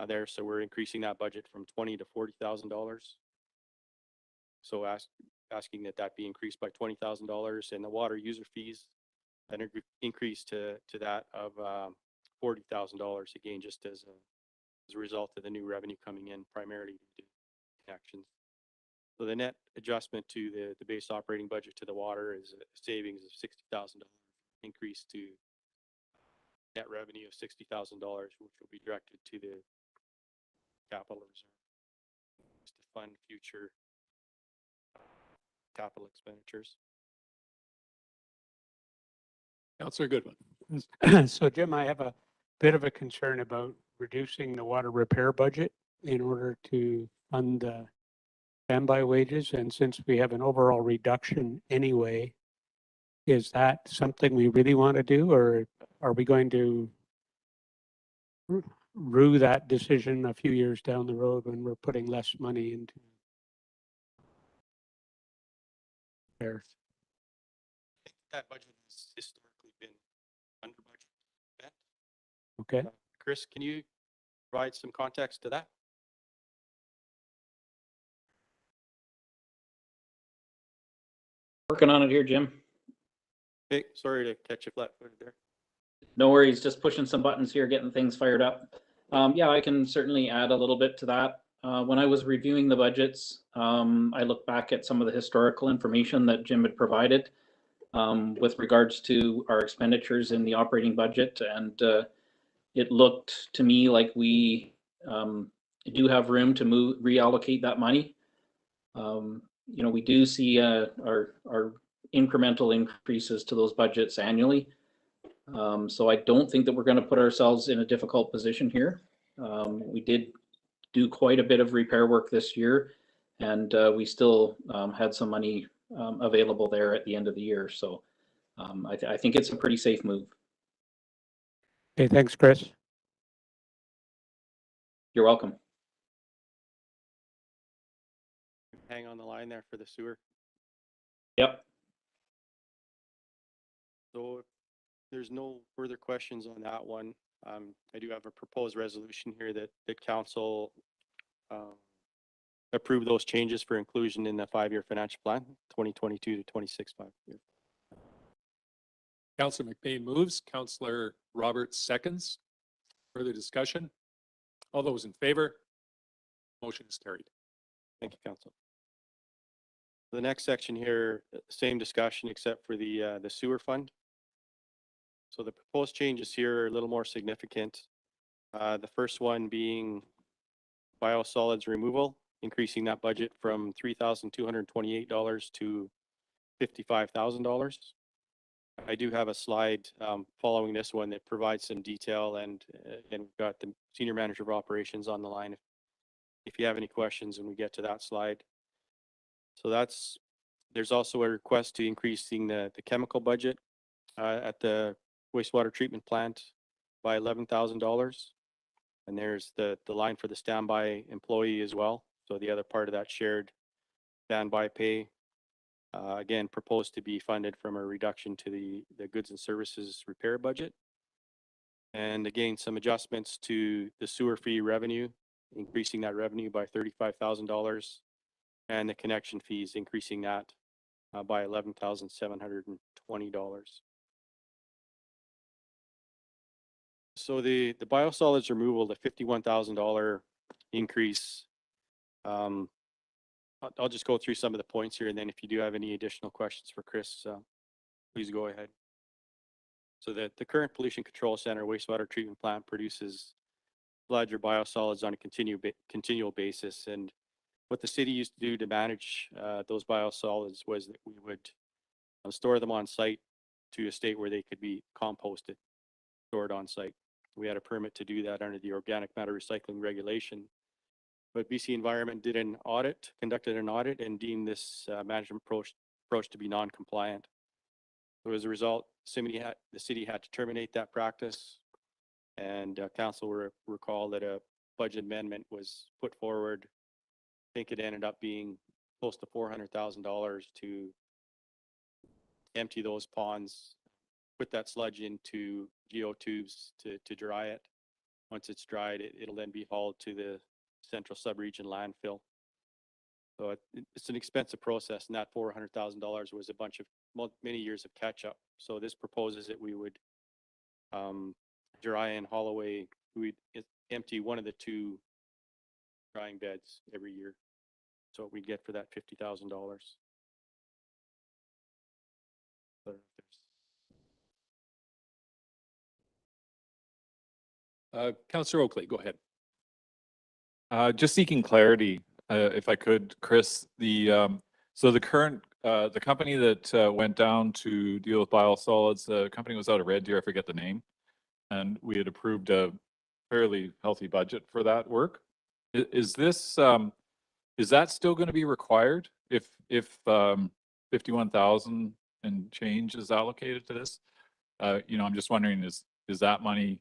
there. So we're increasing that budget from $20,000 to $40,000. So asking that be increased by $20,000, and the water user fees an increase to that of $40,000, again, just as a result of the new revenue coming in primarily due to connections. So the net adjustment to the base operating budget to the water is a savings of $60,000, increase to net revenue of $60,000, which will be directed to the capital reserve to fund future capital expenditures. Councillor Goodwin. So Jim, I have a bit of a concern about reducing the water repair budget in order to fund the standby wages, and since we have an overall reduction anyway, is that something we really want to do, or are we going to rue that decision a few years down the road when we're putting less money into there? That budget has historically been under budget. spent. Okay, Chris, can you provide some context to that? Working on it here, Jim. Hey, sorry to catch you flat-footed there. No worries, just pushing some buttons here, getting things fired up. Yeah, I can certainly add a little bit to that. When I was reviewing the budgets, I looked back at some of the historical information that Jim had provided with regards to our expenditures in the operating budget, and it looked to me like we do have room to reallocate that money. You know, we do see our incremental increases to those budgets annually. So I don't think that we're going to put ourselves in a difficult position here. We did do quite a bit of repair work this year, and we still had some money available there at the end of the year. So I think it's a pretty safe move. okay, thanks, Chris. You're welcome. Hang on the line there for the sewer. Yep. So if there's no further questions on that one, I do have a proposed resolution here that council approve those changes for inclusion in the 5-year financial plan, 2022 to 26 5-year. Councillor McBain moves, Councillor Roberts seconds. Further discussion? All those in favor? Motion is carried. Thank you, council. The next section here, same discussion except for the sewer fund. So the proposed changes here are a little more significant. The first one being biosolids removal, increasing that budget from $3,228 to $55,000. I do have a slide following this one that provides some detail, and we've got the Senior Manager of Operations on the line if you have any questions when we get to that slide. So there's also a request to increasing the chemical budget at the wastewater treatment plant by $11,000. And there's the line for the standby employee as well. So the other part of that shared standby pay, again, proposed to be funded from a reduction to the goods and services repair budget. And again, some adjustments to the sewer fee revenue, increasing that revenue by $35,000, and the connection fees, increasing that by $11,720. So the biosolids removal, the $51,000 increase, I'll just go through some of the points here, and then if you do have any additional questions for Chris, please go ahead. So the current pollution control center wastewater treatment plant produces sludge or biosolids on a continual basis, and what the city used to do to manage those biosolids was that we would store them on site to a state where they could be composted, stored on site. We had a permit to do that under the organic matter recycling regulation. But BC Environment conducted an audit and deemed this management approach to be non-compliant. So as a result, the city had to terminate that practice, and council will recall that a budget amendment was put forward. I think it ended up being close to $400,000 to empty those ponds, put that sludge into geotubes to dry it. Once it's dried, it'll then be hauled to the central subregion landfill. So it's an expensive process, and that $400,000 was a bunch of many years of catch up. So this proposes that we would dry and haul away. We'd empty one of the 2 drying beds every year. So what we get for that $50,000. Councillor Oakley, go ahead. Just seeking clarity, if I could, Chris, so the current, the company that went down to deal with biosolids, the company was out of Red Deer, I forget the name, and we had approved a fairly healthy budget for that work. Is this is that still going to be required if 51,000 and change is allocated to this? I'm just wondering, is that money,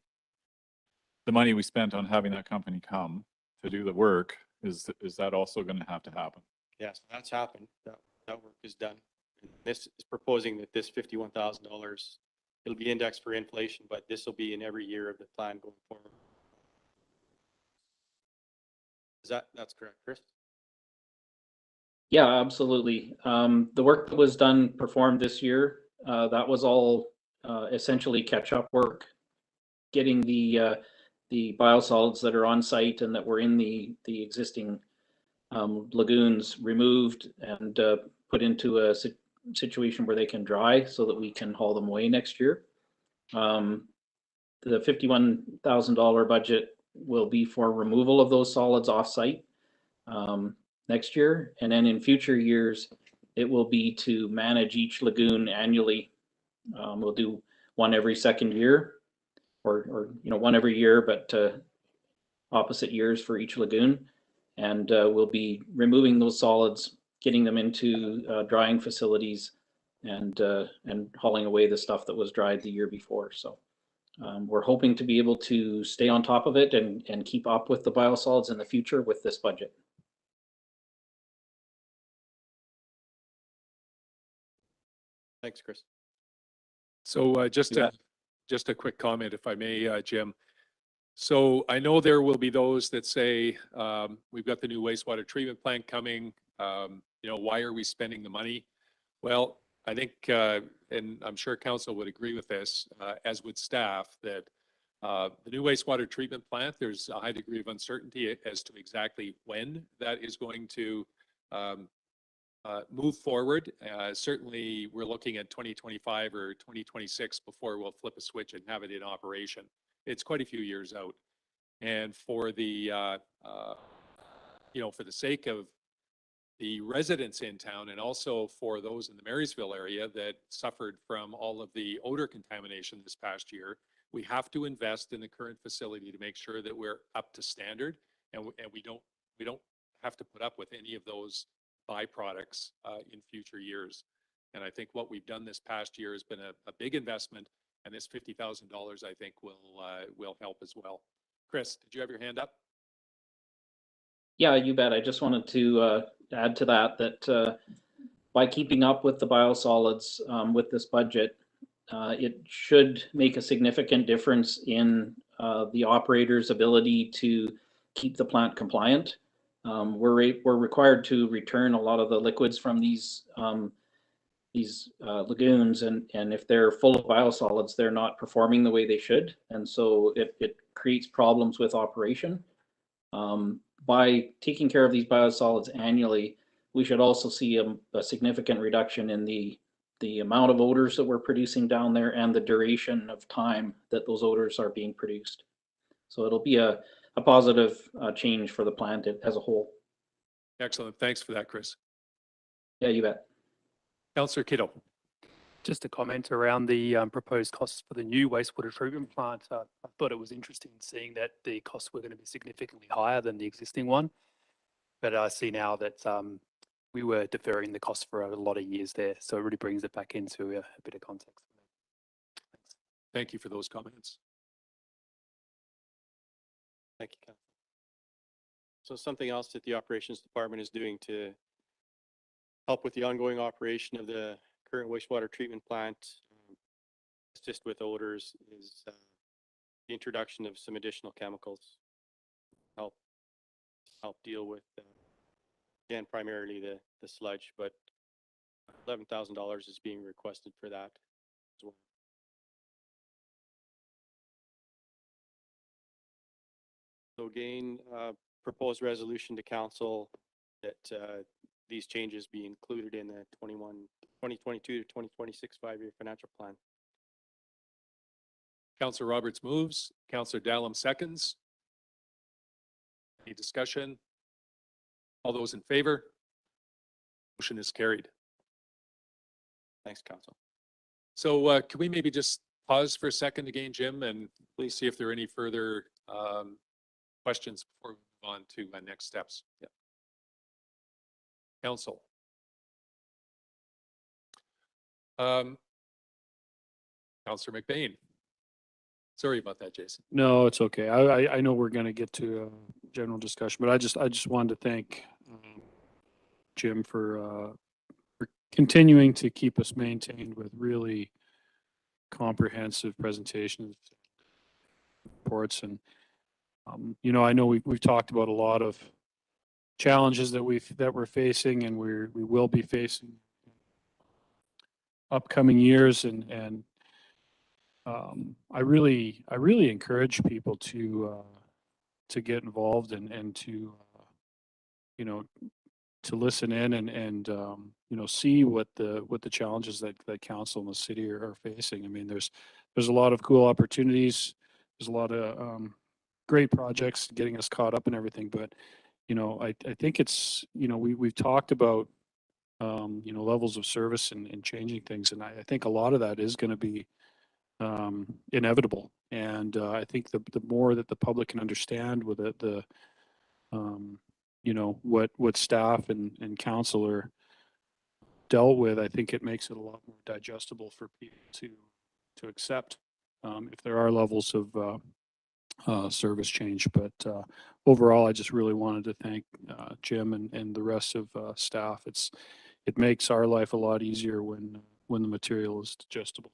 the money we spent on having that company come to do the work, is that also going to have to happen? Yes, that's happened. That work is done. This is proposing that this $51,000, it'll be indexed for inflation, but this will be in every year of the plan going forward. That's correct, Chris? Yeah, absolutely. The work that was performed this year, that was all essentially catch-up work, getting the biosolids that are on site and that were in the existing lagoons removed and put into a situation where they can dry so that we can haul them away next year. The $51,000 budget will be for removal of those solids off-site next year, and then in future years, it will be to manage each lagoon annually. We'll do one every second year, or one every year, but opposite years for each lagoon, and we'll be removing those solids, getting them into drying facilities, and hauling away the stuff that was dried the year before. So we're hoping to be able to stay on top of it and keep up with the biosolids in the future with this budget. Thanks, Chris. So just You a quick comment, if I may, Jim. So I know there will be those that say, we've got the new wastewater treatment plant coming. Why are we spending the money? Well, I think, and I'm sure council would agree with this, as would staff, that the new wastewater treatment plant, there's a high degree of uncertainty as to exactly when that is going to move forward. Certainly, we're looking at 2025 or 2026 before we'll flip a switch and have it in operation. It's quite a few years out. And for the, for the sake of the residents in town and also for those in the Marysville area that suffered from all of the odor contamination this past year, we have to invest in the current facility to make sure that we're up to standard and we don't have to put up with any of those byproducts in future years. And I think what we've done this past year has been a big investment, and this $50,000 I think will help as well. Chris, did you have your hand up? Yeah, you bet. I just wanted to add to that by keeping up with the biosolids with this budget, it should make a significant difference in the operator's ability to keep the plant compliant. We're required to return a lot of the liquids from these lagoons, and if they're full of biosolids, they're not performing the way they should, and so it creates problems with operation. By taking care of these biosolids annually, we should also see a significant reduction in the amount of odors that we're producing down there and the duration of time that those odors are being produced. So it'll be a positive change for the plant as a whole. Excellent. Thanks for that, Chris. Yeah, you bet. Councillor Kiddo. Just a comment around the proposed costs for the new wastewater treatment plant. I thought it was interesting seeing that the costs were going to be significantly higher than the existing one. But I see now that we were deferring the cost for a lot of years there. So it really brings it back into a bit of context. Thanks. Thank you for those comments. Thank you, Ken. So something else that the operations department is doing to help with the ongoing operation of the current wastewater treatment plant, assist with odors, is the introduction of some additional chemicals. Help deal with, again, primarily the sludge, but $11,000 is being requested for that as well. So again, proposed resolution to council that these changes be included in the 2022 to 2026 5-year financial plan. Councillor Roberts moves. Councillor Dallum seconds. Any discussion? All those in favor? Motion is carried. Thanks, council. So can we maybe just pause for a second again, Jim, and please see if there are any further questions before we move on to next steps. Yeah. Council. Councillor McBain. Sorry about that, Jason. No, it's okay. I know we're gonna get to general discussion, but I just wanted to thank Jim for continuing to keep us maintained with really comprehensive presentations, reports, and you know, I know we've talked about a lot of challenges that we're facing and we will be facing upcoming years, and I really encourage people to get involved and to you know, to listen in and you know, see what the challenges that council and the city are facing. I mean, there's a lot of cool opportunities. There's a lot of great projects getting us caught up and everything, but you know, I think it's, you know, we've talked about you know, levels of service and changing things, and I think a lot of that is going to be inevitable. And I think the more that the public can understand with it, the you know, what staff and council are dealt with, I think it makes it a lot more digestible for people to accept if there are levels of service change. But overall, I just really wanted to thank Jim and the rest of staff. It makes our life a lot easier when the material is digestible.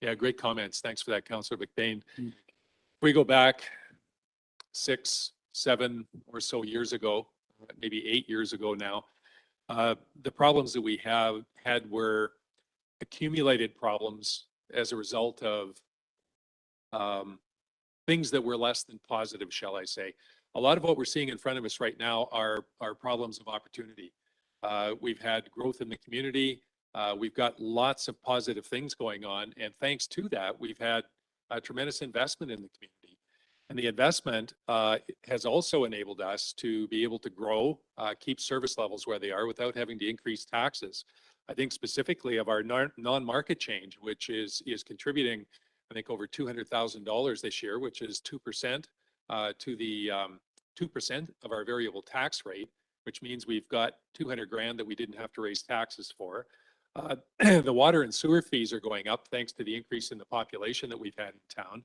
Yeah, great comments. Thanks for that, Councillor McBain. If we go back 6, 7 or so years ago, maybe 8 years ago now, the problems that we had were accumulated problems as a result of things that were less than positive, shall I say. A lot of what we're seeing in front of us right now are problems of opportunity. We've had growth in the community. We've got lots of positive things going on. And thanks to that, we've had a tremendous investment in the community. And the investment has also enabled us to be able to grow, keep service levels where they are without having to increase taxes. I think specifically of our non-market change, which is contributing, I think, over $200,000 this year, which is 2% to the 2% of our variable tax rate, which means we've got 200 grand that we didn't have to raise taxes for. The water and sewer fees are going up thanks to the increase in the population that we've had in town,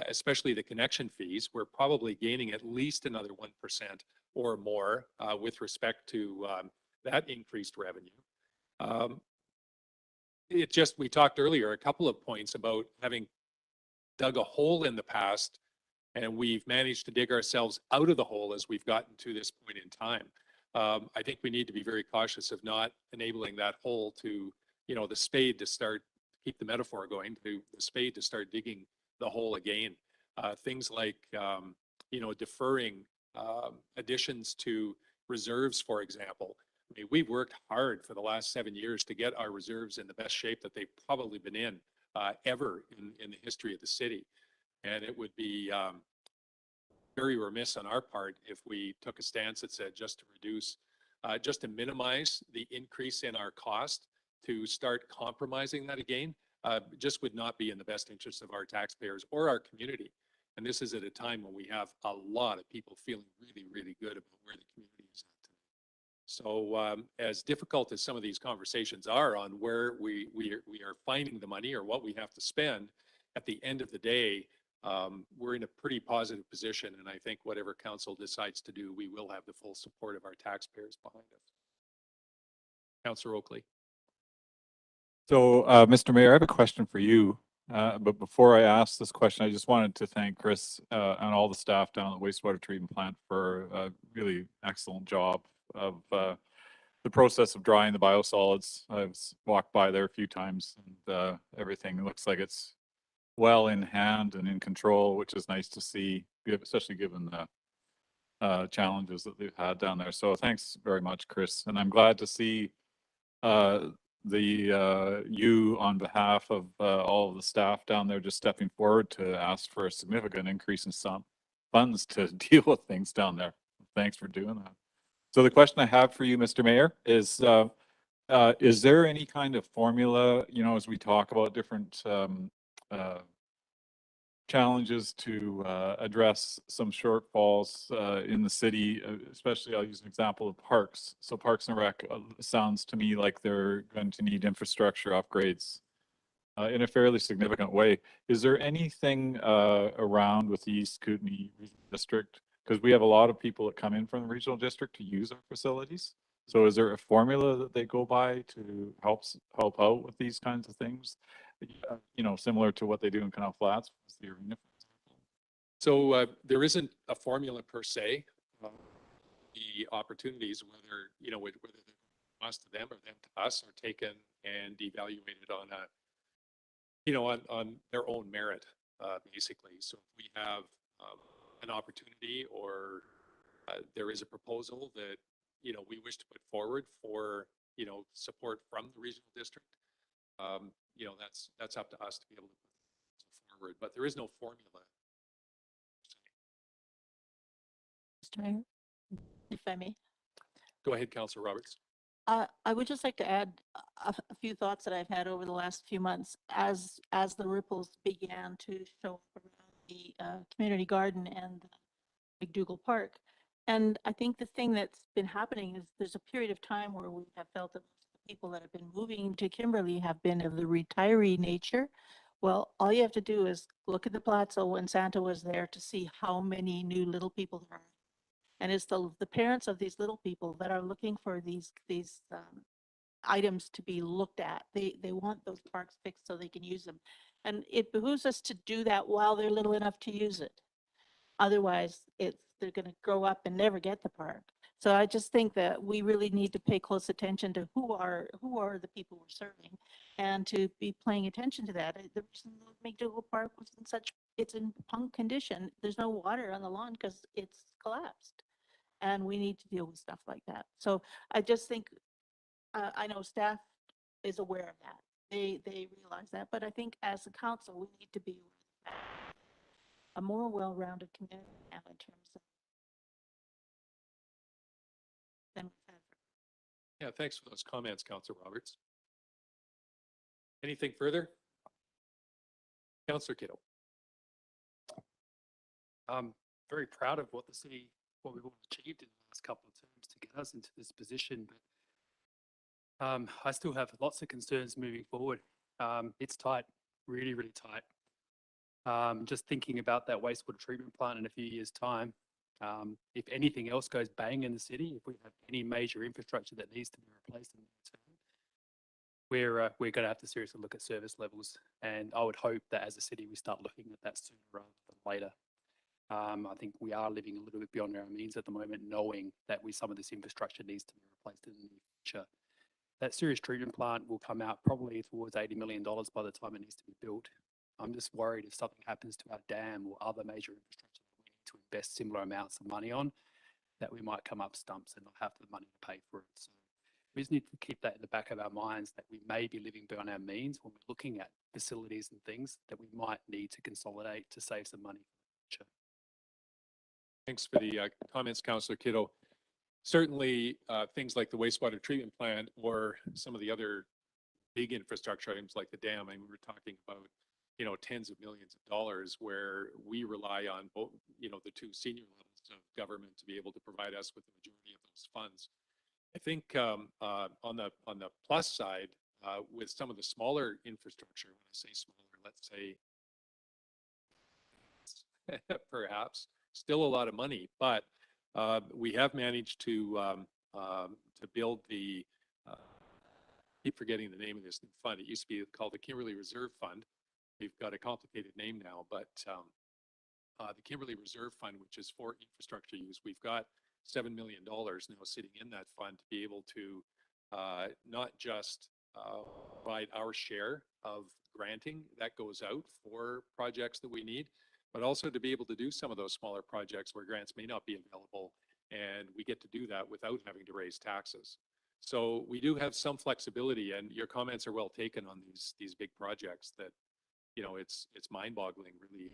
especially the connection fees. We're probably gaining at least another 1% or more with respect to that increased revenue. We talked earlier a couple of points about having dug a hole in the past, and we've managed to dig ourselves out of the hole as we've gotten to this point in time. I think we need to be very cautious of not enabling that hole to, you know, the spade to start, keep the metaphor going, to the spade to start digging the hole again. Things like, you know, deferring additions to reserves, for example. I mean, we've worked hard for the last 7 years to get our reserves in the best shape that they've probably been in ever in the history of the city. And it would be very remiss on our part if we took a stance that said just to reduce, just to minimize the increase in our cost, to start compromising that again, just would not be in the best interest of our taxpayers or our community. And this is at a time when we have a lot of people feeling really, really good about where the community is at today. So as difficult as some of these conversations are on where we are finding the money or what we have to spend, at the end of the day, we're in a pretty positive position, and I think whatever council decides to do, we will have the full support of our taxpayers behind us. Councillor Oakley. So, Mr. Mayor, I have a question for you. But before I ask this question, I just wanted to thank Chris and all the staff down at the wastewater treatment plant for a really excellent job of the process of drying the biosolids. I've walked by there a few times, and everything looks like it's well in hand and in control, which is nice to see, especially given the challenges that they've had down there. So thanks very much, Chris. And I'm glad to see you on behalf of all of the staff down there just stepping forward to ask for a significant increase in some funds to deal with things down there. Thanks for doing that. So the question I have for you, Mr. Mayor, is there any kind of formula, you know, as we talk about different challenges to address some shortfalls in the city, especially I'll use an example of parks. So Parks and Rec sounds to me like they're going to need infrastructure upgrades in a fairly significant way. Is there anything around with the East Kootenay Regional District? Because we have a lot of people that come in from the regional district to use our facilities. So is there a formula that they go by to help out with these kinds of things? Similar to what they do in Canal Flats, with the arena, for example. So there isn't a formula per se. The opportunities, whether, whether they're us to them or them to us, are taken and evaluated on on their own merit, basically. So if we have an opportunity or there is a proposal that, we wish to put forward for, support from the regional district, that's up to us to be able to put forward, but there is no formula. Mr. Mayor, if I may. Go ahead, Councillor Roberts. I would just like to add a few thoughts that I've had over the last few months as the ripples began to show up around the community garden and McDougall Park. And I think the thing that's been happening is there's a period of time where we have felt that the people that have been moving to Kimberley have been of the retiree nature. Well, all you have to do is look at the plaza when Santa was there to see how many new little people there are. And it's the parents of these little people that are looking for these items to be looked at. They want those parks fixed so they can use them. And it behooves us to do that while they're little enough to use it. Otherwise, they're going to grow up and never get the park. So I just think that we really need to pay close attention to who are the people we're serving, and to be paying attention to that. The reason McDougall Park was it's in punk condition. There's no water on the lawn because it's collapsed, and we need to deal with stuff like that. So I just think, I know staff is aware of that. They realize that, but I think as a council, we need to be a more well-rounded community now in terms of than we've had. Yeah, thanks for those comments, Councillor Roberts. Anything further? Councillor Kittle. I'm very proud of what we've all achieved in the last couple of terms to get us into this position, but I still have lots of concerns moving forward. It's tight, really, really tight. Just thinking about that wastewater treatment plant in a few years' time, if anything else goes bang in the city, if we have any major infrastructure that needs to be replaced in the term, we're going to have to seriously look at service levels. And I would hope that as a city, we start looking at that sooner rather than later. I think we are living a little bit beyond our means at the moment, knowing that some of this infrastructure needs to be replaced in the near future. That sewage treatment plant will come out probably towards $80 million by the time it needs to be built. I'm just worried if something happens to our dam or other major infrastructure that we need to invest similar amounts of money on, that we might come up stumps and not have the money to pay for it. So we just need to keep that in the back of our minds, that we may be living beyond our means when we're looking at facilities and things that we might need to consolidate to save some money for the future. Thanks for the comments, Councillor Kittle. Certainly, things like the wastewater treatment plant or some of the other big infrastructure items like the dam, and we were talking about, tens of millions of dollars, where we rely on both, the two senior levels of government to be able to provide us with the majority of those funds. I think on the plus side, with some of the smaller infrastructure, when I say smaller, let's say perhaps still a lot of money, but we have managed to build the keep forgetting the name of this new fund. It used to be called the Kimberley Reserve Fund. We've got a complicated name now, but the Kimberley Reserve Fund, which is for infrastructure use, we've got $7 million now sitting in that fund to be able to not just provide our share of granting that goes out for projects that we need, but also to be able to do some of those smaller projects where grants may not be available, and we get to do that without having to raise taxes. So we do have some flexibility, and your comments are well taken on these big projects that, it's mind-boggling really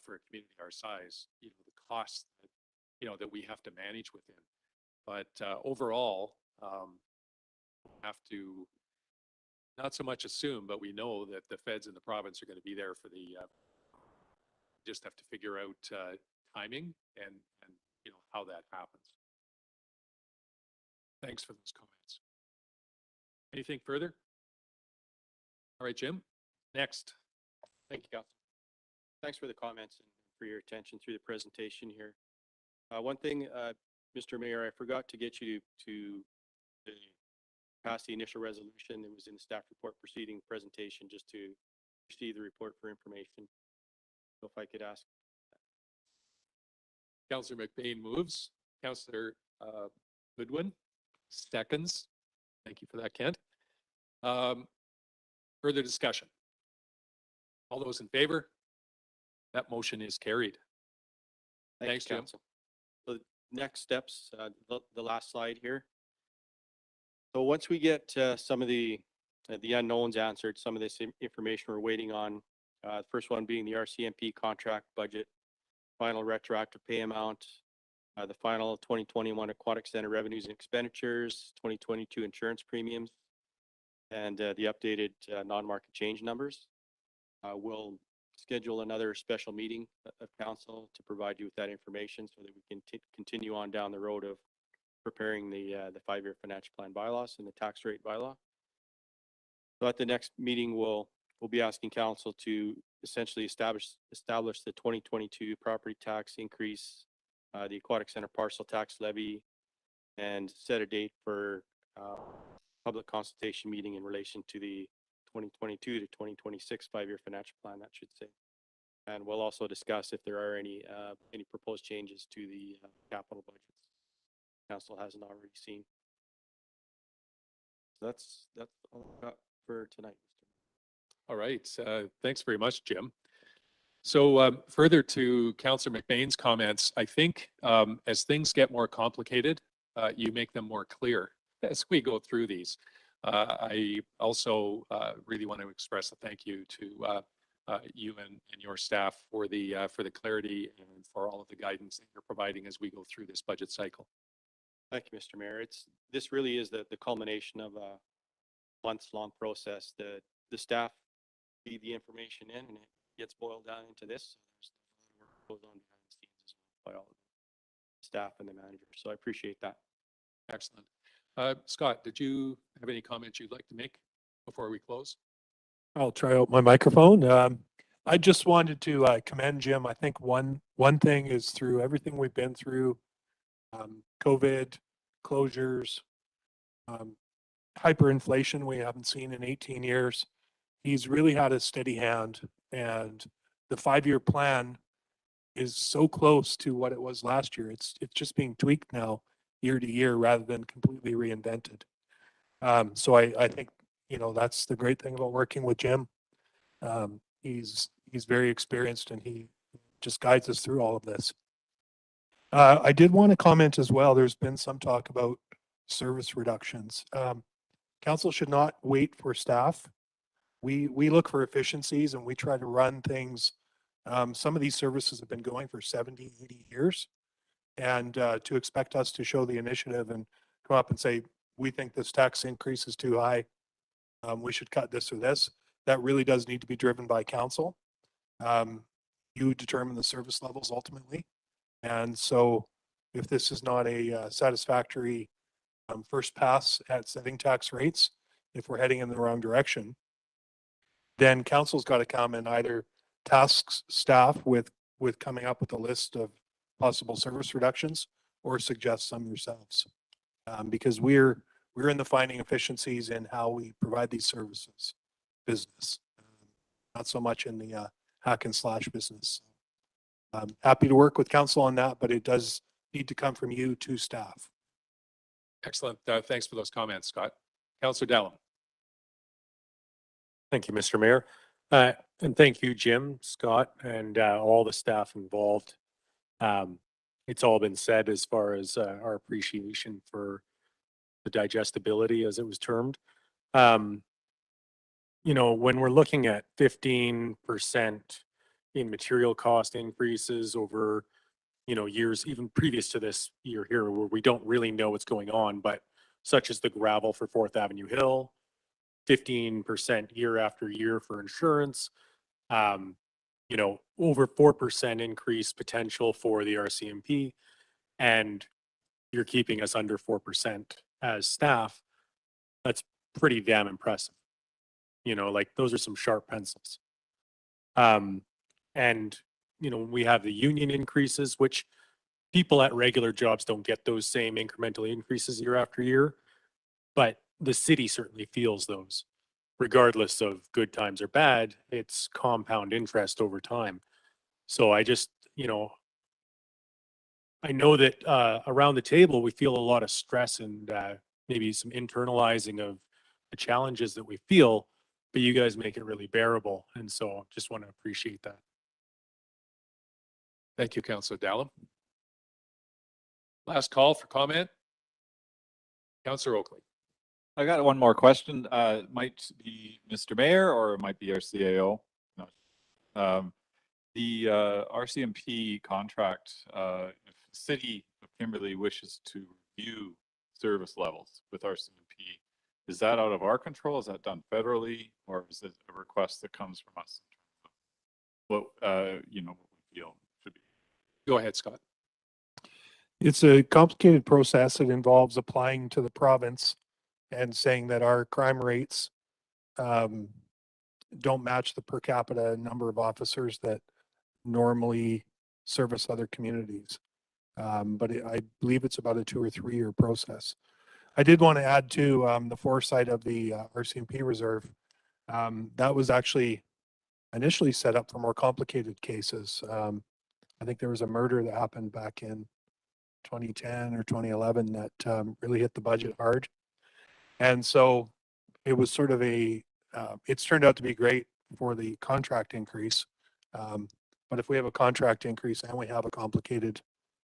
for a community our size, the costs that, that we have to manage within. But overall, have to not so much assume, but we know that the feds in the province are going to be there for the Just have to figure out timing and how that happens. Thanks for those comments. Anything further? All right, Jim, next. Thank you, Council. Thanks for the comments and for your attention through the presentation here. One thing, Mr. Mayor, I forgot to get you to pass the initial resolution that was in the staff report proceeding presentation, just to receive the report for information. So if I could ask. Councillor McBain moves. Councillor Goodwin seconds. Thank you for that, Kent. Further discussion? All those in favor? That motion is carried. Thanks, Jim. Council. So next steps, the last slide here. So once we get some of the unknowns answered, some of this information we're waiting on, the first one being the Rcmp contract budget, final retroactive pay amount, the final 2021 Aquatic Center revenues and expenditures, 2022 insurance premiums, and the updated non-market change numbers. We'll schedule another special meeting of council to provide you with that information so that we can continue on down the road of preparing the 5-year financial plan bylaws and the tax rate bylaw. So at the next meeting, we'll be asking council to essentially establish the 2022 property tax increase, the Aquatic Center parcel tax levy, and set a date for public consultation meeting in relation to the 2022 to 2026 5-year financial plan, that should say. And we'll also discuss if there are any proposed changes to the capital budgets council hasn't already seen. So that's all I've got for tonight. All right. Thanks very much, Jim. So further to Councillor McBain's comments, I think as things get more complicated, you make them more clear as we go through these. I also really want to express a thank you to you and your staff for the clarity and for all of the guidance that you're providing as we go through this budget cycle. Thank you, Mr. Mayor. This really is the culmination of a months-long process. The staff feed the information in, and it gets boiled down into this. So there's a lot of work that goes on behind the scenes as well by all of the staff and the manager. So I appreciate that. Excellent. Scott, did you have any comments you'd like to make before we close? I'll try out my microphone. I just wanted to commend Jim. I think one thing is through everything we've been through, COVID, closures, hyperinflation we haven't seen in 18 years. He's really had a steady hand, and the 5-year plan is so close to what it was last year. It's just being tweaked now year to year rather than completely reinvented. So I think, that's the great thing about working with Jim. He's very experienced, and he just guides us through all of this. I did want to comment as well. There's been some talk about service reductions. Council should not wait for staff. We look for efficiencies, and we try to run things. Some of these services have been going for 70, 80 years. And to expect us to show the initiative and come up and say, we think this tax increase is too high, we should cut this or this, that really does need to be driven by council. You determine the service levels ultimately. And so if this is not a satisfactory first pass at setting tax rates, if we're heading in the wrong direction, then council's got to come and either task staff with coming up with a list of possible service reductions or suggest some yourselves. Because we're in the finding efficiencies in how we provide these services business, not so much in the hack and slash business. I'm happy to work with council on that, but it does need to come from you to staff. Excellent. Thanks for those comments, Scott. Councillor Dallum. Thank you, Mr. Mayor. And thank you, Jim, Scott, and all the staff involved. It's all been said as far as our appreciation for the digestibility, as it was termed. When we're looking at 15% in material cost increases over, years even previous to this year here, where we don't really know what's going on, but such as the gravel for 4th Avenue Hill, 15% year after year for insurance. over 4% increase potential for the RCMP, and you're keeping us under 4% as staff, that's pretty damn impressive. Like those are some sharp pencils. And, we have the union increases, which people at regular jobs don't get those same incremental increases year after year, but the city certainly feels those. Regardless of good times or bad, it's compound interest over time. So I just, I know that around the table, we feel a lot of stress and maybe some internalizing of the challenges that we feel, but you guys make it really bearable. And so just want to appreciate that. Thank you, Councillor Dallum. Last call for comment. Councillor Oakley. I got one more question. It might be Mr. Mayor or it might be our CAO. No. The RCMP contract, if the city of Kimberley wishes to review service levels with RCMP, is that out of our control? Is that done federally, or is it a request that comes from us? What what we feel should be. Go ahead, Scott. It's a complicated process. It involves applying to the province and saying that our crime rates don't match the per capita number of officers that normally service other communities. But I believe it's about a 2 or 3 year process. I did want to add to the foresight of the Rcmp Reserve. That was actually initially set up for more complicated cases. I think there was a murder that happened back in 2010 or 2011 that really hit the budget hard. And so it was sort of it's turned out to be great for the contract increase. But if we have a contract increase and we have a complicated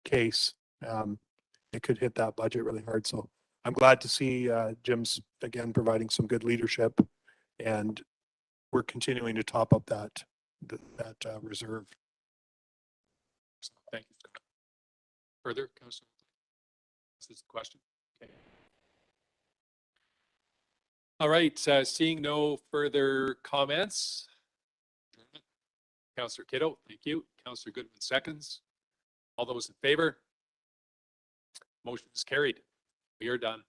case, it could hit that budget really hard. So I'm glad to see Jim's again providing some good leadership, and we're continuing to top up that reserve. Thank you, Scott. Further, Councillor? This is the question. Okay. All right, seeing no further comments. Councillor Kiddo, thank you. Councillor Goodman seconds. All those in favor? Motion is carried. We are done.